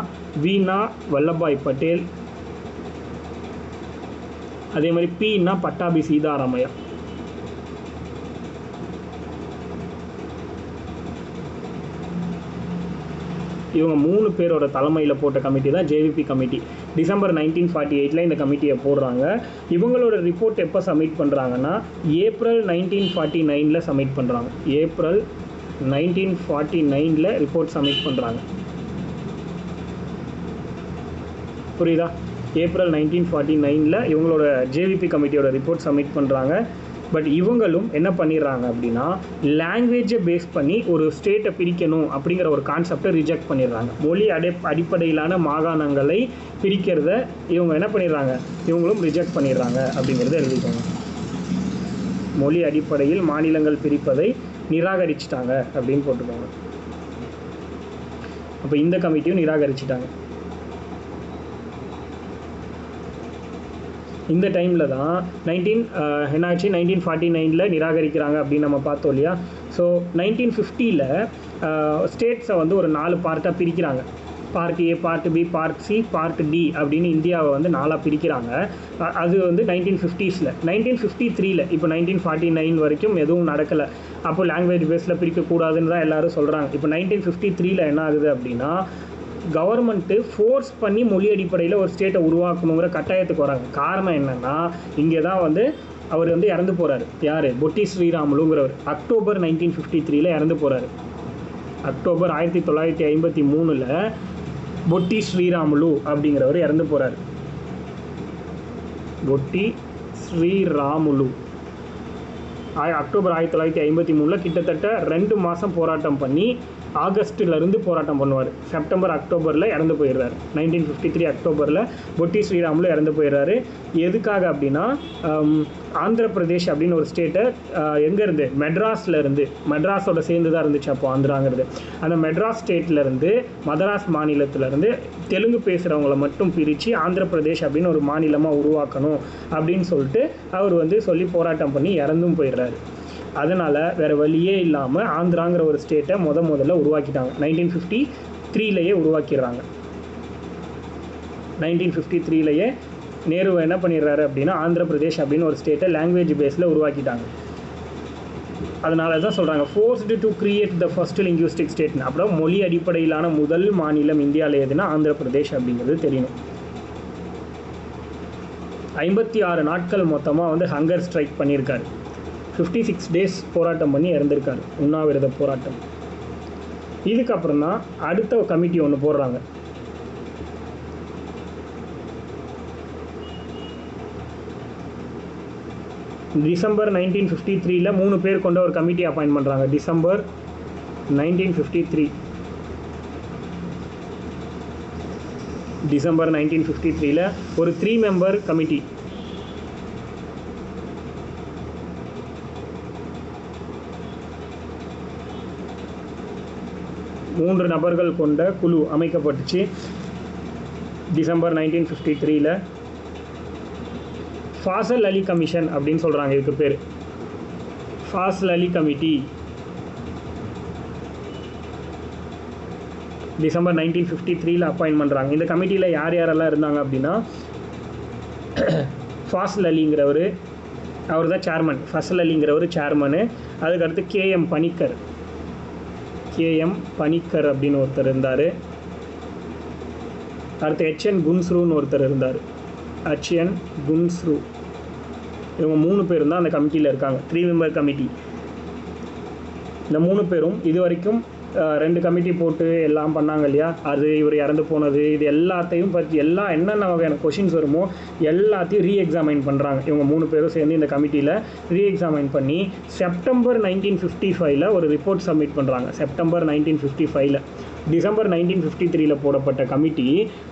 வீணா வல்லபாய் பட்டேல், அதே மாதிரி பீனா பட்டாபி சீதாராமையா. இவங்க 3 பேரோட தலைமையில் போட்ட கமிட்டி தான் ஜேவிபி கமிட்டி. டிசம்பர் 1948 இந்த கமிட்டியை போடுறாங்க. இவங்களோட ரிப்போர்ட் எப்போ சப்மிட் பண்ணுறாங்கன்னா ஏப்ரல் 1949 சப்மிட் பண்ணுறாங்க. ஏப்ரல் 1949 ரிப்போர்ட் சப்மிட் பண்ணுறாங்க. புரியுதா? ஏப்ரல் 1949 இவங்களோட ஜேவிபி கமிட்டியோட ரிப்போர்ட் சப்மிட் பண்ணுறாங்க. பட் இவங்களும் என்ன பண்ணிடுறாங்க அப்படின்னா லாங்குவேஜை பேஸ் பண்ணி ஒரு ஸ்டேட்டை பிரிக்கணும் அப்படிங்கிற ஒரு கான்செப்டை ரிஜெக்ட் பண்ணிடுறாங்க. மொழி அடிப்படையிலான மாகாணங்களை பிரிக்கிறத இவங்க என்ன பண்ணிடுறாங்க, இவங்களும் ரிஜெக்ட் பண்ணிடுறாங்க அப்படிங்கிறத எழுதிக்கோங்க. மொழி அடிப்படையில் மாநிலங்கள் பிரிப்பதை நிராகரிச்சிட்டாங்க அப்படின்னு போட்டுக்கோங்க. அப்போ இந்த கமிட்டியும் நிராகரிச்சிட்டாங்க. இந்த டைமில் தான் 1949 நிராகரிக்கிறாங்க அப்படின்னு நம்ம பார்த்தோம் இல்லையா. ஸோ 1950 ஸ்டேட்ஸை வந்து ஒரு 4 பார்ட்டாக பிரிக்கிறாங்க. Part A, part B, part C, part D அப்படின்னு இந்தியாவை வந்து 4 பிரிக்கிறாங்க. அது வந்து 1950s. 1953 இப்போ 1949 வரைக்கும் எதுவும் நடக்கலை. அப்போ லாங்குவேஜ் பேஸில் பிரிக்கக்கூடாதுன்னு தான் எல்லோரும் சொல்கிறாங்க. இப்போ 1953 என்ன ஆகுது அப்படின்னா, கவர்மெண்ட்டு ஃபோர்ஸ் பண்ணி மொழி அடிப்படையில் ஒரு ஸ்டேட்டை உருவாக்கணுங்கிற கட்டாயத்துக்கு வராங்க. காரணம் என்னென்னா, இங்கே தான் வந்து அவர் வந்து இறந்து போகிறார். யார்? பொட்டி ஸ்ரீராமுலுங்கிறவர் அக்டோபர் 1953 இறந்து போகிறார். அக்டோபர் 1953 பொட்டி ஸ்ரீராமுலு அப்படிங்கிறவர் இறந்து போகிறார். பொட்டி ஸ்ரீராமுலு அக்டோபர் 1953 கிட்டத்தட்ட 2 மாதம் போராட்டம் பண்ணி ஆகஸ்ட்லேருந்து போராட்டம் பண்ணுவார். செப்டம்பர் அக்டோபரில் இறந்து போயிடுறாரு. 1953 அக்டோபரில் பொட்டி ஸ்ரீராமுலு இறந்து போயிடுறாரு. எதுக்காக அப்படின்னா, ஆந்திர பிரதேஷ் அப்படின்னு ஒரு ஸ்டேட்டை எங்கேருந்து, மெட்ராஸ்லேருந்து, மெட்ராஸோட சேர்ந்து தான் இருந்துச்சு அப்போ ஆந்திராங்கிறது. அந்த மெட்ராஸ் ஸ்டேட்லேருந்து மதராஸ் மாநிலத்திலேருந்து தெலுங்கு பேசுகிறவங்கள மட்டும் பிரித்து ஆந்திர பிரதேஷ் அப்படின்னு ஒரு மாநிலமாக உருவாக்கணும் அப்படின்னு சொல்லிட்டு அவர் வந்து சொல்லி போராட்டம் பண்ணி இறந்தும் போயிடுறாரு. அதனால் வேறு வழியே இல்லாமல் ஆந்திராங்கிற ஒரு ஸ்டேட்டை முதல்ல உருவாக்கிட்டாங்க. 1953 உருவாக்கிடுறாங்க. 1953 நேரு என்ன பண்ணிடுறாரு அப்படின்னா, ஆந்திர பிரதேஷ் அப்படின்னு ஒரு ஸ்டேட்டை லாங்குவேஜ் பேஸில் உருவாக்கிட்டாங்க. அதனால தான் சொல்கிறாங்க forced to create the first linguistic ஸ்டேட்னு. அப்புறம் மொழி அடிப்படையிலான முதல் மாநிலம் இந்தியாவில் எதுனா ஆந்திர பிரதேஷ் அப்படிங்கிறது தெரியணும். 56 நாட்கள் மொத்தமாக வந்து ஹங்கர் ஸ்ட்ரைக் பண்ணியிருக்காரு. 56 days போராட்டம் பண்ணி இறந்துருக்காரு, உண்ணாவிரத போராட்டம். இதுக்கப்புறம் தான் அடுத்த கமிட்டி ஒன்று போடுறாங்க. டிசம்பர் 1953 3 பேர் கொண்ட ஒரு கமிட்டி அப்பாயின்ட் பண்ணுறாங்க. டிசம்பர் 1953 ஒரு 3 மெம்பர் கமிட்டி, மூன்று நபர்கள் கொண்ட குழு அமைக்கப்பட்டுச்சு. டிசம்பர் 1953 ஃபாசல் அலி கமிஷன் அப்படின்னு சொல்கிறாங்க. இதுக்கு பேர் ஃபாசல் அலி கமிட்டி. டிசம்பர் 1953 அப்பாயின்ட் பண்ணுறாங்க. இந்த கமிட்டியில் யாரெல்லாம் இருந்தாங்க அப்படின்னா, ஃபாசல் அலிங்கிறவர், அவர் தான் சேர்மன். ஃபசல் அலிங்கிறவர் சேர்மனு. அதுக்கடுத்து கேஎம் பணிக்கர் அப்படின்னு ஒருத்தர் இருந்தார். அடுத்து ஹெச்என் குன்ஸ்ருன்னு ஒருத்தர் இருந்தார். ஹெச்என் குன்ஸ்ரு. இவங்க 3 பேரும் தான் அந்த கமிட்டியில் இருக்காங்க. 3 மெம்பர் கமிட்டி. இந்த 3 பேரும் இது வரைக்கும் 2 கமிட்டி போட்டு எல்லாம் பண்ணாங்க இல்லையா, அது இவர் இறந்து போனது, இது எல்லாத்தையும் பற்றி என்னென்ன வகையான கொஷின்ஸ் வருமோ எல்லாத்தையும் ரீஎக்ஸாமைன் பண்ணுறாங்க. இவங்க 3 பேரும் சேர்ந்து இந்த கமிட்டியில் ரீஎக்ஸாமைன் பண்ணி செப்டம்பர் 1955 ஒரு ரிப்போர்ட் சப்மிட் பண்ணுறாங்க. செப்டம்பர் 1955. டிசம்பர் 1953 போடப்பட்ட கமிட்டி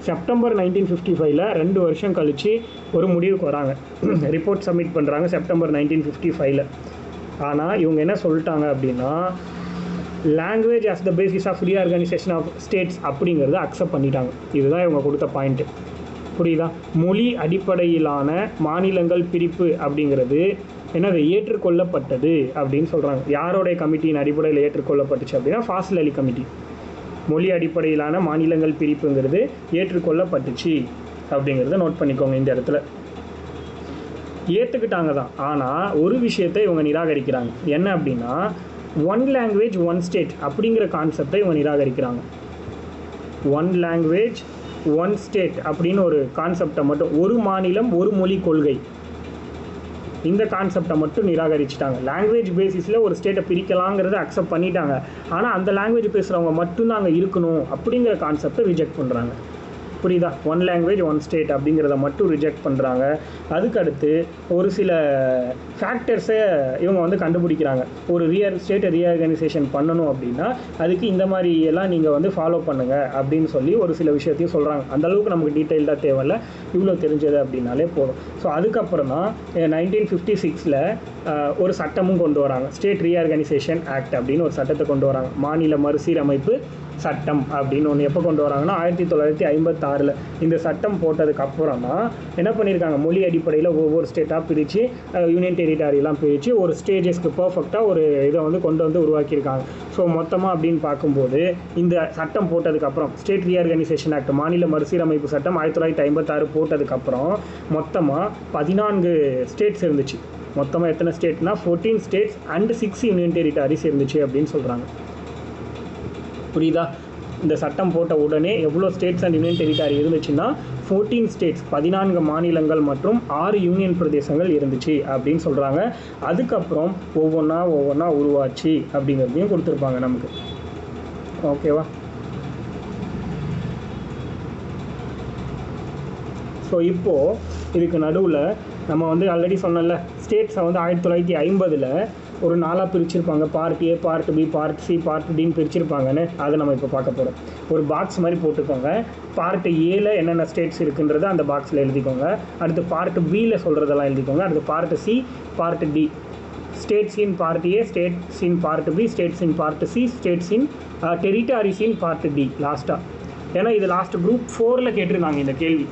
செப்டம்பர் 1955 2 வருஷம் கழித்து ஒரு முடிவுக்கு வராங்க. ரிப்போர்ட் சப்மிட் பண்ணுறாங்க செப்டம்பர் 1955. ஆனால் இவங்க என்ன சொல்லிட்டாங்க அப்படின்னா, language as the basis of reorganisation of states அப்படிங்கிறத அக்செப்ட் பண்ணிட்டாங்க. இதுதான் இவங்க கொடுத்த பாயிண்ட்டு. புரியுதா? மொழி அடிப்படையிலான மாநிலங்கள் பிரிப்பு அப்படிங்கிறது என்னது, ஏற்றுக்கொள்ளப்பட்டது அப்படின்னு சொல்கிறாங்க. யாரோடைய கமிட்டியின் அடிப்படையில் ஏற்றுக்கொள்ளப்பட்டுச்சு அப்படின்னா, ஃபாசல் அலி கமிட்டி. மொழி அடிப்படையிலான மாநிலங்கள் பிரிப்புங்கிறது ஏற்றுக்கொள்ளப்பட்டுச்சு அப்படிங்கிறத நோட் பண்ணிக்கோங்க. இந்த இடத்துல ஏற்றுக்கிட்டாங்க தான். ஆனால் ஒரு விஷயத்தை இவங்க நிராகரிக்கிறாங்க. என்ன அப்படின்னா, 1 language 1 state அப்படிங்கிற கான்செப்டை இவங்க நிராகரிக்கிறாங்க. 1 language 1 state அப்படின்னு ஒரு கான்செப்டை மட்டும், ஒரு மாநிலம் ஒரு மொழி கொள்கை, இந்த கான்செப்டை மட்டும் நிராகரிச்சிட்டாங்க. லாங்குவேஜ் பேசிஸில் ஒரு ஸ்டேட்டை பிரிக்கலாங்கிறத அக்செப்ட் பண்ணிட்டாங்க. ஆனால் அந்த லாங்குவேஜ் பேசுகிறவங்க மட்டும்தான் அங்கே இருக்கணும் அப்படிங்கிற கான்செப்டை ரிஜெக்ட் பண்ணுறாங்க. புரியுதா? 1 language 1 state அப்படிங்கிறத மட்டும் ரிஜெக்ட் பண்ணுறாங்க. அதுக்கடுத்து ஒரு சில ஃபேக்டர்ஸை இவங்க வந்து கண்டுபிடிக்கிறாங்க. ஒரு ஸ்டேட்டை ரீஆர்கனைசேஷன் பண்ணணும் அப்படின்னா அதுக்கு இந்த மாதிரி எல்லாம் நீங்கள் வந்து ஃபாலோ பண்ணுங்கள் அப்படின்னு சொல்லி ஒரு சில விஷயத்தையும் சொல்கிறாங்க. அந்தளவுக்கு நமக்கு டீட்டெயில்டாக தேவையில்ல, இவ்வளோ தெரிஞ்சது அப்படின்னாலே போதும். ஸோ அதுக்கப்புறம் தான் 1956 ஒரு சட்டமும் கொண்டு வராங்க. ஸ்டேட் ரீஆர்கனைசேஷன் ஆக்ட் அப்படின்னு ஒரு சட்டத்தை கொண்டு வராங்க. மாநில மறுசீரமைப்பு சட்டம் அப்படின்னு ஒன்று எப்போ கொண்டு வராங்கன்னா 1956 இந்த சட்டம் போட்டதுக்கு அப்புறம் தான் என்ன பண்ணியிருக்காங்க, மொழி அடிப்படையில் ஒவ்வொரு ஸ்டேட்டாக பிரித்து யூனியன் டெரிட்டரியெலாம் பிரித்து ஒரு ஸ்டேஜஸ்க்கு பர்ஃபெக்டாக ஒரு இதை வந்து கொண்டு வந்து உருவாக்கியிருக்காங்க. ஸோ மொத்தமாக அப்படின்னு பார்க்கும்போது இந்த சட்டம் போட்டதுக்கப்புறம் ஸ்டேட் ரீஆர்கனைசேஷன் ஆக்ட் மாநில மறுசீரமைப்பு சட்டம் 1956 போட்டதுக்கப்புறம் மொத்தமாக 14 ஸ்டேட்ஸ் இருந்துச்சு. மொத்தமாக எத்தனை ஸ்டேட்னா 14 ஸ்டேட்ஸ் அண்ட் 6 யூனியன் டெரிட்டரிஸ் இருந்துச்சு அப்படின்னு சொல்கிறாங்க. புரியுதா? இந்த சட்டம் போட்ட உடனே எவ்வளோ ஸ்டேட்ஸ் அண்ட் யூனியன் டெரிட்டரி இருந்துச்சுன்னா 14 ஸ்டேட்ஸ் 14 மாநிலங்கள் மற்றும் 6 யூனியன் பிரதேசங்கள் இருந்துச்சு அப்படின்னு சொல்கிறாங்க. அதுக்கப்புறம் ஒவ்வொன்றா உருவாச்சு அப்படிங்கிறதையும் கொடுத்துருப்பாங்க நமக்கு. ஓகேவா? ஸோ இப்போது இதுக்கு நடுவில் நம்ம வந்து ஆல்ரெடி சொன்னல ஸ்டேட்ஸை வந்து 1950 ஒரு 4 பிரிச்சிருப்பாங்க. Part A, part B, part C, part டின்னு பிரிச்சிருப்பாங்கன்னு அதை நம்ம இப்போ பார்க்க போகிறோம். ஒரு பாக்ஸ் மாதிரி போட்டுக்கோங்க. பார்ட் ஏல என்னென்ன ஸ்டேட்ஸ் இருக்குன்றதை அந்த பாக்ஸில் எழுதிக்கோங்க. அடுத்து பார்ட் பியில் சொல்கிறதெல்லாம் எழுதிக்கோங்க. அடுத்து part C, part D, states in part A, states in part B, states in part C, states in territories in part D லாஸ்ட்டாக. ஏன்னா இது லாஸ்ட் குரூப் 4ல் கேட்டிருந்தாங்க இந்த கேள்வி.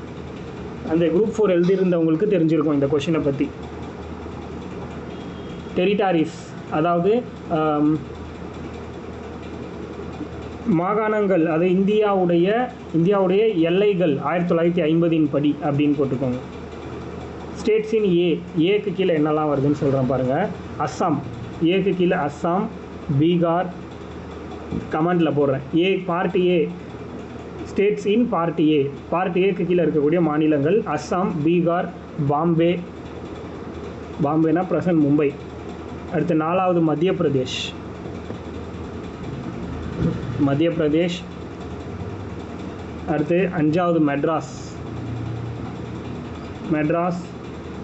அந்த குரூப் 4 எழுதியிருந்தவங்களுக்கு தெரிஞ்சிருக்கும் இந்த கொஷினை பற்றி. டெரிட்டரிஸ் அதாவது மாகாணங்கள், அது இந்தியாவுடைய எல்லைகள் 1950 படி அப்படின்னு போட்டுக்கோங்க. ஸ்டேட்ஸ் இன் ஏக்கு கீழே என்னெல்லாம் வருதுன்னு சொல்கிறேன் பாருங்கள். அஸ்ஸாம், ஏக்கு கீழே அஸ்ஸாம், பீகார், கமெண்டில் போடுறேன். Part A states in part ஏக்கு கீழே இருக்கக்கூடிய மாநிலங்கள் அஸ்ஸாம், பீகார், பாம்பேனா ப்ரெசன்ட் மும்பை. அடுத்து 4வது மத்திய பிரதேஷ். அடுத்து 5வது மெட்ராஸ்.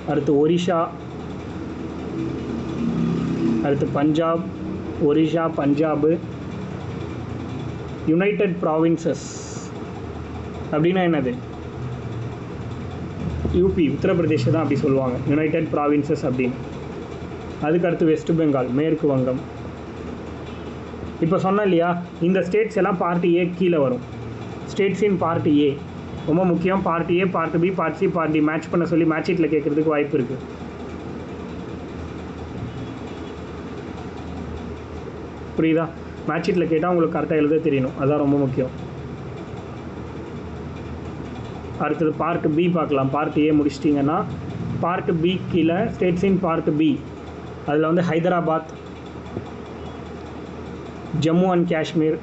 அடுத்து ஒரிஷா. அடுத்து பஞ்சாப், ஒரிஷா, பஞ்சாபு. யுனைடெட் ப்ராவின்சஸ் அப்படின்னா என்னது? யூபி, உத்தரப்பிரதேஷ் தான் அப்படி சொல்லுவாங்க, யுனைடெட் ப்ராவின்சஸ் அப்படின்னு. அதுக்கடுத்து வெஸ்ட் பெங்கால், மேற்கு வங்கம். இப்போ சொன்னேன் இல்லையா, இந்த ஸ்டேட்ஸ் எல்லாம் பார்ட் ஏ கீழே வரும். ஸ்டேட்ஸ் இன் பார்ட் ஏ ரொம்ப முக்கியம். Part A, part B, part C, part D match பண்ண சொல்லி மேட்ச் ஷீட்டில் கேட்குறதுக்கு வாய்ப்பு இருக்குது. புரியுதா? மேட்ச் ஷீட்டில் கேட்டால் உங்களுக்கு கரெக்டாக எழுத தெரியணும், அதுதான் ரொம்ப முக்கியம். அடுத்தது பார்ட் பி பார்க்கலாம். பார்ட் ஏ முடிச்சிட்டிங்கன்னா பார்ட் பி கீழே ஸ்டேட்ஸ் இன் பார்ட் பி, அதில் வந்து ஹைதராபாத், ஜம்மு அண்ட் காஷ்மீர்,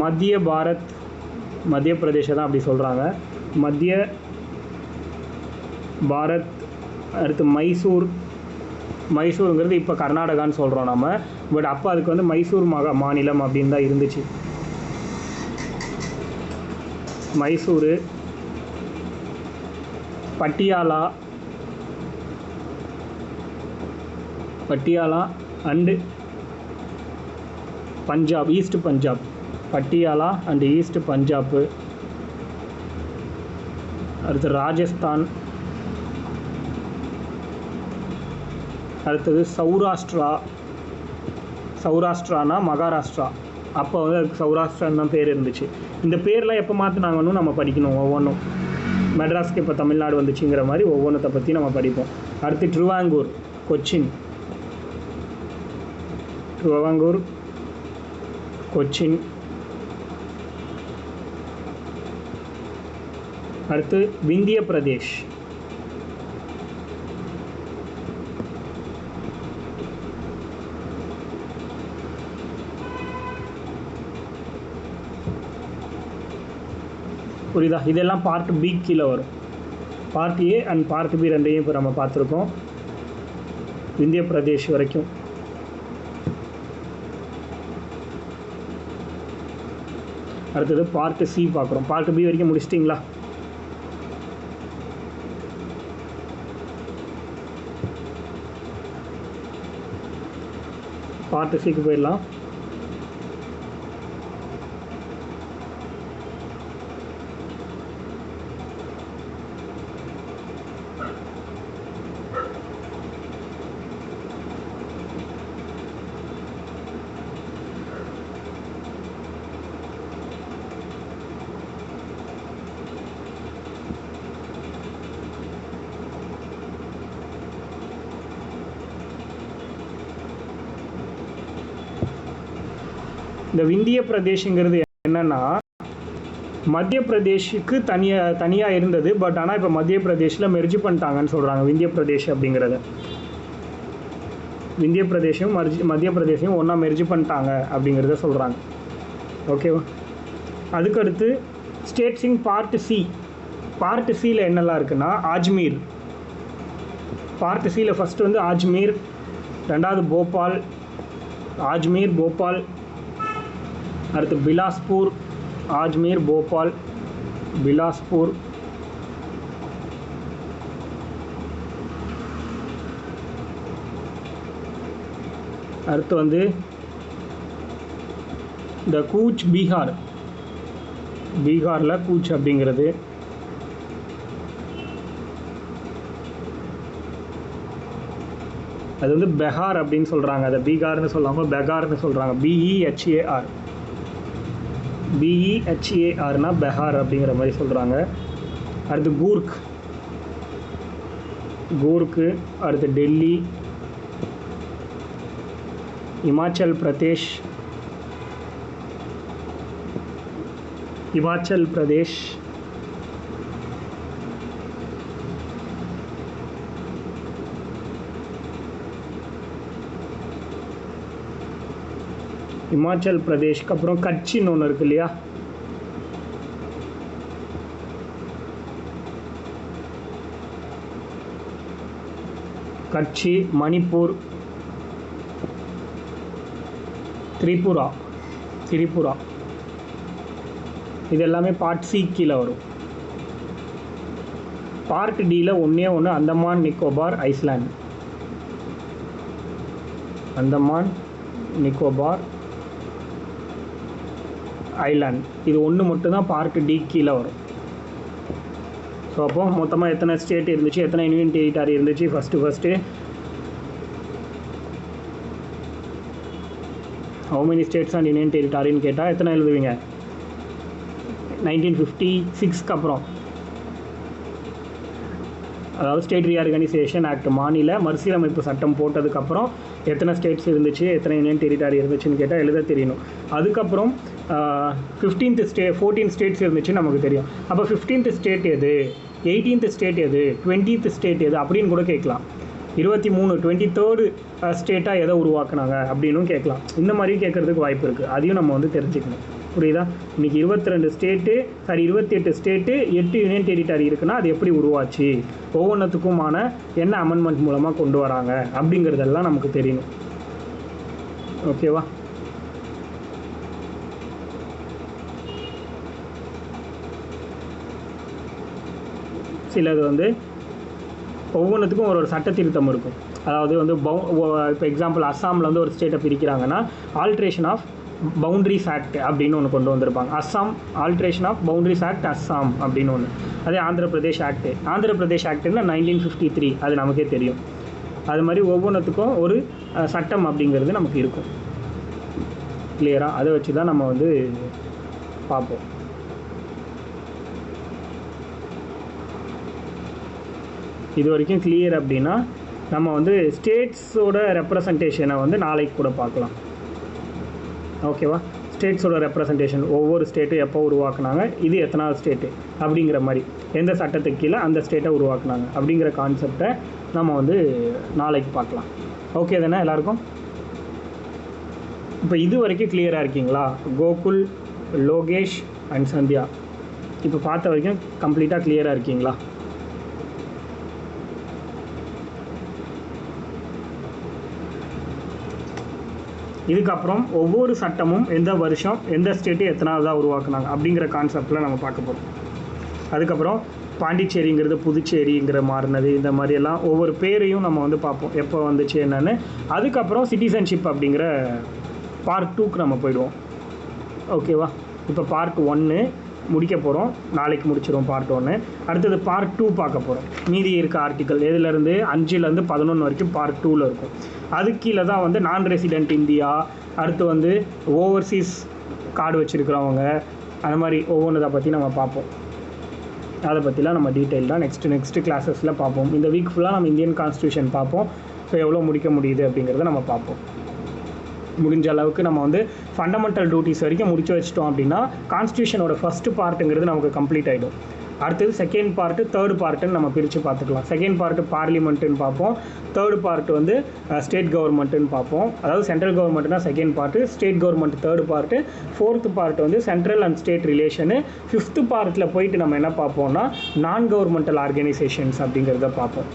மத்திய பிரதேசம் தான் அப்படி சொல்கிறாங்க, மத்திய பாரத். அடுத்து மைசூருங்கிறது இப்போ கர்நாடகான்னு சொல்கிறோம் நம்ம, பட் அப்போ அதுக்கு வந்து மைசூர் மாநிலம் அப்படின்னு தான் இருந்துச்சு. Mysuru, Patiala and Punjab, east Punjab. Patiala and east Punjab. அடுத்து ராஜஸ்தான். அடுத்தது சௌராஷ்டிரானா மகாராஷ்டிரா. அப்போ வந்து அதுக்கு சௌராஷ்டிரான்னு தான் பேர் இருந்துச்சு. இந்த பேர்லாம் எப்போ மாற்றினாங்கன்னு நம்ம படிக்கணும் ஒவ்வொன்றும். மெட்ராஸ்க்கு இப்போ தமிழ்நாடு வந்துச்சுங்கிற மாதிரி ஒவ்வொன்றத்தை பற்றி நம்ம படிப்போம். அடுத்து ட்ரிவாங்கூர், கொச்சின். அடுத்து விந்திய பிரதேஷ். புரியுதா? இதெல்லாம் பார்ட் பி கீழே வரும். Part A and part B ரெண்டையும் இப்போ நம்ம பார்த்துருக்கோம், விந்திய பிரதேஷ் வரைக்கும். அடுத்தது பார்ட் சி பார்க்குறோம். பார்ட் பி வரைக்கும் முடிச்சிட்டிங்களா? பார்ட் சிக்கு போயிடலாம். இந்த விந்திய பிரதேஷ்ங்கிறது என்னென்னா மத்திய பிரதேஷுக்கு தனியாக இருந்தது. பட் ஆனால் இப்போ மத்திய பிரதேஷில் மெர்ஜ் பண்ணிட்டாங்கன்னு சொல்கிறாங்க. விந்திய பிரதேஷ் அப்படிங்கிறத விந்திய பிரதேஷும் மத்திய பிரதேஷையும் ஒன்றா மெர்ஜ் பண்ணிட்டாங்க அப்படிங்கிறத சொல்கிறாங்க. ஓகேவா? அதுக்கடுத்து ஸ்டேட்ஸிங் பார்ட் சி. பார்ட் சியில் என்னெல்லாம் இருக்குன்னா அஜ்மீர். பார்ட் சியில் ஃபஸ்ட்டு வந்து அஜ்மீர், ரெண்டாவது போபால், அஜ்மீர் போபால், அடுத்து பிலாஸ்பூர், அஜ்மீர் போபால் பிலாஸ்பூர், அடுத்து வந்து இந்த கூச் பீகார், பீகாரில் கூச் அப்படிங்கிறது, அது வந்து பெஹார் அப்படின்னு சொல்கிறாங்க. அதை பீகார்னு சொல்லாமல் பெகார்னு சொல்கிறாங்க. BEHAR, BEHARனா பெஹார் அப்படிங்கிற மாதிரி சொல்கிறாங்க. அடுத்து கூர்க்கு, அடுத்து டெல்லி, இமாச்சல் பிரதேஷ், இமாச்சல் பிரதேஷ்க்கு அப்புறம் கட்சின்னு ஒன்று இருக்கு இல்லையா, கட்சி, மணிப்பூர், திரிபுரா, இது எல்லாமே பார்ட் சி கீழே வரும். பார்ட் டியில் ஒன்று அந்தமான் நிக்கோபார் ஐஸ்லாண்ட், அந்தமான் நிக்கோபார் ஐலாண்ட், இது ஒன்று மட்டும்தான் பார்ட் டி கீழே வரும். ஸோ அப்போ மொத்தமாக எத்தனை ஸ்டேட் இருந்துச்சு, எத்தனை யூனியன் டெரிட்டரி இருந்துச்சு? First how many states and union டெரிட்டரின்னு கேட்டால் எத்தனை எழுதுவீங்க? 1956க்கு அப்புறம், அதாவது ஸ்டேட் ரீஆர்கனைசேஷன் ஆக்ட், மாநில மறுசீரமைப்பு சட்டம் போட்டதுக்கப்புறம் எத்தனை ஸ்டேட்ஸ் இருந்துச்சு, எத்தனை யூனியன் டெரிட்டரி இருந்துச்சுன்னு கேட்டால் எழுத தெரியணும். அதுக்கப்புறம் 14 ஸ்டேட்ஸ் இருந்துச்சுன்னு நமக்கு தெரியும். அப்போ 15th ஸ்டேட் எது, 18th ஸ்டேட் எது, 20th ஸ்டேட் எது அப்படின்னு கூட கேட்கலாம். 23rd ஸ்டேட்டாக எதை உருவாக்குனாங்க அப்படின்னும் கேட்கலாம். இந்த மாதிரி கேட்குறதுக்கு வாய்ப்பு இருக்குது. அதையும் நம்ம வந்து தெரிஞ்சுக்கணும். புரியுதா? இன்றைக்கி 28 ஸ்டேட்டு 8 யூனியன் டெரிட்டரி இருக்குன்னா அது எப்படி உருவாச்சு, ஒவ்வொன்றுத்துக்குமான என்ன அமெண்ட்மெண்ட் மூலமாக கொண்டு வராங்க அப்படிங்கிறதெல்லாம் நமக்கு தெரியணும். ஓகேவா? சிலது வந்து ஒவ்வொன்றுத்துக்கும் ஒரு சட்ட திருத்தம் இருக்கும். அதாவது வந்து இப்போ எக்ஸாம்பிள் அஸ்ஸாமில் வந்து ஒரு ஸ்டேட்டை பிரிக்கிறாங்கன்னா ஆல்ட்ரேஷன் ஆஃப் பவுண்ட்ரிஸ் ஆக்ட் அப்படின்னு ஒன்று கொண்டு வந்திருப்பாங்க. Assam alteration of boundaries act Assam அப்படின்னு ஒன்று. அதே ஆந்திர பிரதேஷ் ஆக்ட்னா 1953, அது நமக்கே தெரியும். அது மாதிரி ஒவ்வொன்றுத்துக்கும் ஒரு சட்டம் அப்படிங்கிறது நமக்கு இருக்கும். கிளியராக அதை வச்சு தான் நம்ம வந்து பார்ப்போம். இது வரைக்கும் கிளியர் அப்படின்னா நம்ம வந்து ஸ்டேட்ஸோட ரெப்ரசன்டேஷனை வந்து நாளைக்கு கூட பார்க்கலாம். ஓகேவா? ஸ்டேட்ஸோட ரெப்ரசன்டேஷன், ஒவ்வொரு ஸ்டேட்டும் எப்போ உருவாக்குனாங்க, இது எத்தனாவது ஸ்டேட்டு அப்படிங்கிற மாதிரி, எந்த சட்டத்துக்கு கீழே அந்த ஸ்டேட்டை உருவாக்குனாங்க அப்படிங்கிற கான்செப்டை நம்ம வந்து நாளைக்கு பார்க்கலாம். ஓகே தானே எல்லாருக்கும்? இப்போ இது வரைக்கும் கிளியராக இருக்கீங்களா? கோகுல், லோகேஷ் அண்ட் சந்தியா இப்போ பார்த்த வரைக்கும் கம்ப்ளீட்டாக கிளியராக இருக்கீங்களா? இதுக்கப்புறம் ஒவ்வொரு சட்டமும் எந்த வருஷம் எந்த ஸ்டேட்டு எத்தனாவதாக உருவாக்குனாங்க அப்படிங்கிற கான்செப்டில் நம்ம பார்க்க போகிறோம். அதுக்கப்புறம் பாண்டிச்சேரிங்கிறது புதுச்சேரிங்கிற மாறினது, இந்த மாதிரியெல்லாம் ஒவ்வொரு பேரையும் நம்ம வந்து பார்ப்போம் எப்போ வந்துச்சு என்னென்னு. அதுக்கப்புறம் சிட்டிசன்ஷிப் அப்படிங்கிற பார்ட் 2க்கு நம்ம போயிடுவோம். ஓகேவா? இப்போ பார்ட் 1 முடிக்க போகிறோம், நாளைக்கு முடிச்சிடுவோம் பார்ட் 1. அடுத்தது பார்ட் 2 பார்க்க போகிறோம். மீதி இருக்க ஆர்டிக்கல் எதுலேருந்து 5லேருந்து 11 வரைக்கும் பார்ட் 2ல் இருக்கும். அது கீழே தான் வந்து நான் ரெசிடென்ட் இந்தியா, அடுத்து வந்து ஓவர்சீஸ் கார்டு வச்சுருக்கிறவங்க, அந்த மாதிரி ஒவ்வொன்றதை பற்றி நம்ம பார்ப்போம். அதை பற்றிலாம் நம்ம டீட்டெயிலாக நெக்ஸ்ட்டு கிளாஸஸில் பார்ப்போம். இந்த வீக் ஃபுல்லாக நம்ம இந்தியன் கான்ஸ்டியூஷன் பார்ப்போம். ஸோ எவ்வளோ முடிக்க முடியுது அப்படிங்கிறத நம்ம பார்ப்போம். முடிஞ்ச அளவுக்கு நம்ம வந்து ஃபண்டமெண்டல் டியூட்டிஸ் வரைக்கும் முடிச்சு வச்சிட்டோம் அப்படின்னா கான்ஸ்டியூஷனோட ஃபஸ்ட்டு பார்ட்டுங்கிறது நமக்கு கம்ப்ளீட் ஆகிடும். அடுத்தது செகண்ட் பார்ட்டு, தேர்ட் பார்ட்டுன்னு நம்ம பிரித்து பார்த்துக்கலாம். செகண்ட் பார்ட்டு பார்லிமெண்ட்டுன்னு பார்ப்போம், தேர்ட் பார்ட்டு வந்து ஸ்டேட் கவர்மெண்ட்டுன்னு பார்ப்போம். அதாவது சென்ட்ரல் கவர்மெண்ட்னா second part, state government third part, fourth part வந்து central and state relation. Fifth பார்ட்டில் போயிட்டு நம்ம என்ன பார்ப்போம்னா நான் கவர்மெண்டல் ஆர்கனைசேஷன்ஸ் அப்படிங்கிறத பார்ப்போம்.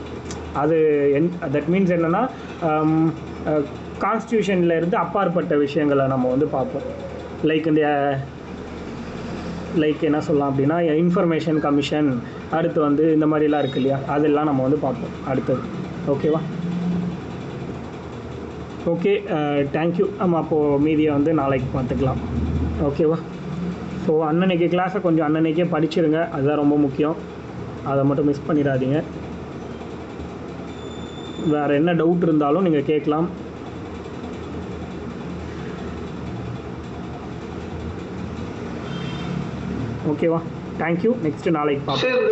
அது தட் மீன்ஸ் என்னென்னா கான்ஸ்டியூஷனில் இருந்து அப்பாற்பட்ட விஷயங்களை நம்ம வந்து பார்ப்போம். லைக் என்ன சொல்லலாம் அப்படின்னா இன்ஃபர்மேஷன் கமிஷன், அடுத்து வந்து இந்த மாதிரிலாம் இருக்கு இல்லையா, அதெல்லாம் நம்ம வந்து பார்ப்போம் அடுத்தது. ஓகேவா? Okay, thank you. நம்ம அப்போது மீதியை வந்து நாளைக்கு பார்த்துக்கலாம். ஓகேவா? ஸோ அன்னன்னைக்கு கிளாஸை கொஞ்சம் அன்னன்னைக்கே படிச்சிருங்க, அதுதான் ரொம்ப முக்கியம். அதை மட்டும் மிஸ் பண்ணிடாதீங்க. வேறு என்ன டவுட் இருந்தாலும் நீங்கள் கேட்கலாம். ஓகேவா? தேங்க்யூ. நெக்ஸ்ட் நாளைக்கு பார்ப்போம்.